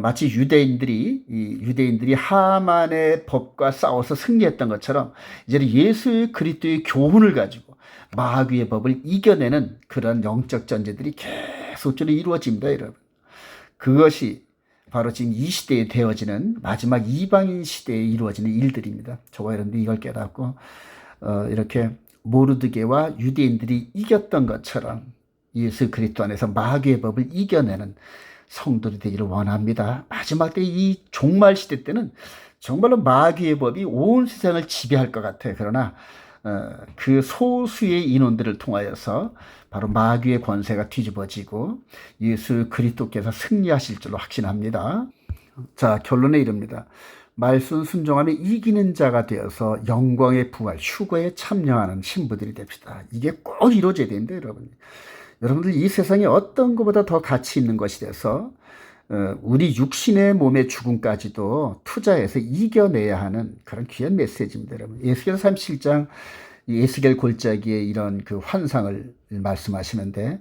마치 유대인들이 하만의 법과 싸워서 승리했던 것처럼 이제 예수 그리스도의 교훈을 가지고 마귀의 법을 이겨내는 그런 영적 전쟁들이 계속적으로 이루어집니다, 여러분. 그것이 바로 지금 이 시대에 되어지는 마지막 이방인 시대에 이루어지는 일들입니다. 저와 여러분들이 이걸 깨닫고 이렇게 모르드게와 유대인들이 이겼던 것처럼 예수 그리스도 안에서 마귀의 법을 이겨내는 성도들이 되기를 원합니다. 마지막 때 이 종말 시대 때는 정말로 마귀의 법이 온 세상을 지배할 것 같아요. 그러나 그 소수의 인원들을 통하여서 바로 마귀의 권세가 뒤집어지고 예수 그리스도께서 승리하실 줄로 확신합니다. 자, 결론에 이릅니다. 말씀 순종하며 이기는 자가 되어서 영광의 부활, 휴거에 참여하는 신부들이 됩시다. 이게 꼭 이루어져야 되는데 여러분들 이 세상에 어떤 것보다 더 가치 있는 것이 돼서 우리 육신의 몸의 죽음까지도 투자해서 이겨내야 하는 그런 귀한 메시지입니다. 여러분. 에스겔 37장 이 에스겔 골짜기의 이런 그 환상을 말씀하시는데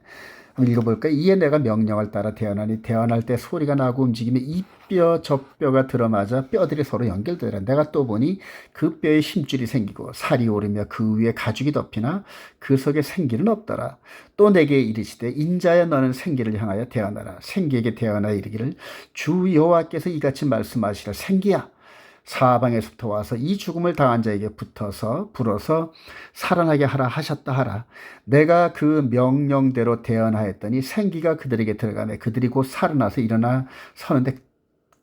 한번 읽어볼까요? 이에 내가 명령을 따라 대언하니 대언할 때 소리가 나고 움직이며 이 뼈 저 뼈가 들어맞아 뼈들이 서로 연결되더라. 내가 또 보니 그 뼈에 힘줄이 생기고 살이 오르며 그 위에 가죽이 덮이나 그 속에 생기는 없더라. 또 내게 이르시되 인자야 너는 생기를 향하여 대언하라. 생기에게 대언하여 이르기를 주 여호와께서 이같이 말씀하시라. 생기야 사방에서부터 와서 이 죽음을 당한 자에게 불어서 살아나게 하라 하셨다 하라. 내가 그 명령대로 대언하였더니 생기가 그들에게 들어가매 그들이 곧 살아나서 일어나 서는데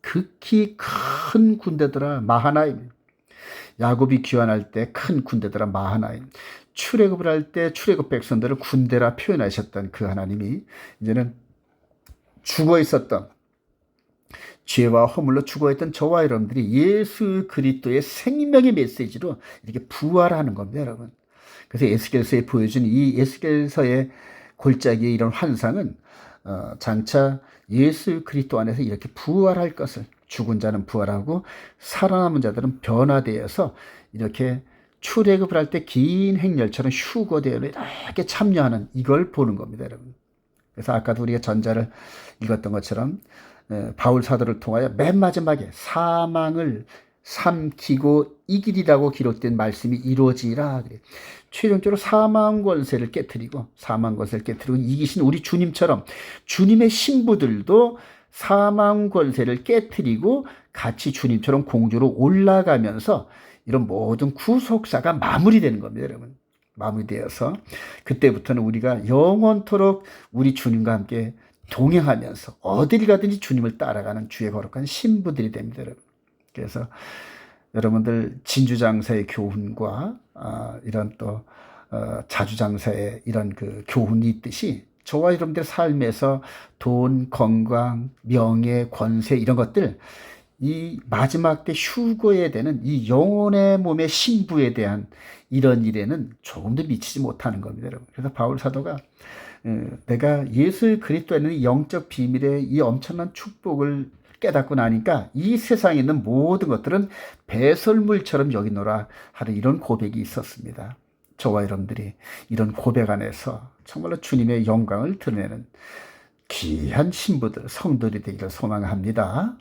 극히 큰 군대더라. 마하나임. 야곱이 귀환할 때 큰 군대더라. 마하나임. 출애굽을 할 때 출애굽 백성들을 군대라 표현하셨던 그 하나님이 이제는 죽어 있었던 죄와 허물로 죽어있던 저와 여러분들이 예수 그리스도의 생명의 메시지로 이렇게 부활하는 겁니다, 여러분. 그래서 에스겔서에 보여준 이 에스겔서의 골짜기의 이런 환상은 장차 예수 그리스도 안에서 이렇게 부활할 것을, 죽은 자는 부활하고 살아남은 자들은 변화되어서 이렇게 출애굽을 할 때 긴 행렬처럼 휴거대회를 이렇게 참여하는 이걸 보는 겁니다, 여러분. 그래서 아까도 우리가 전자를 읽었던 것처럼 바울 사도를 통하여 맨 마지막에 사망을 삼키고 이기리라고 기록된 말씀이 이루어지라. 최종적으로 사망 권세를 깨뜨리고 이기신 우리 주님처럼 주님의 신부들도 사망 권세를 깨뜨리고 같이 주님처럼 공주로 올라가면서 이런 모든 구속사가 마무리되는 겁니다, 여러분. 마무리되어서 그때부터는 우리가 영원토록 우리 주님과 함께 동행하면서 어딜 가든지 주님을 따라가는 주의 거룩한 신부들이 됩니다, 여러분. 그래서 여러분들 진주장사의 교훈과 이런 또 자주장사의 이런 그 교훈이 있듯이 저와 여러분들의 삶에서 돈, 건강, 명예, 권세 이런 것들 이 마지막 때 휴거에 되는 이 영혼의 몸의 신부에 대한 이런 일에는 조금도 미치지 못하는 겁니다, 여러분. 그래서 바울 사도가 내가 예수 그리스도에는 영적 비밀의 이 엄청난 축복을 깨닫고 나니까 이 세상에 있는 모든 것들은 배설물처럼 여기노라 하는 이런 고백이 있었습니다. 저와 여러분들이 이런 고백 안에서 정말로 주님의 영광을 드러내는 귀한 신부들, 성들이 되기를 소망합니다.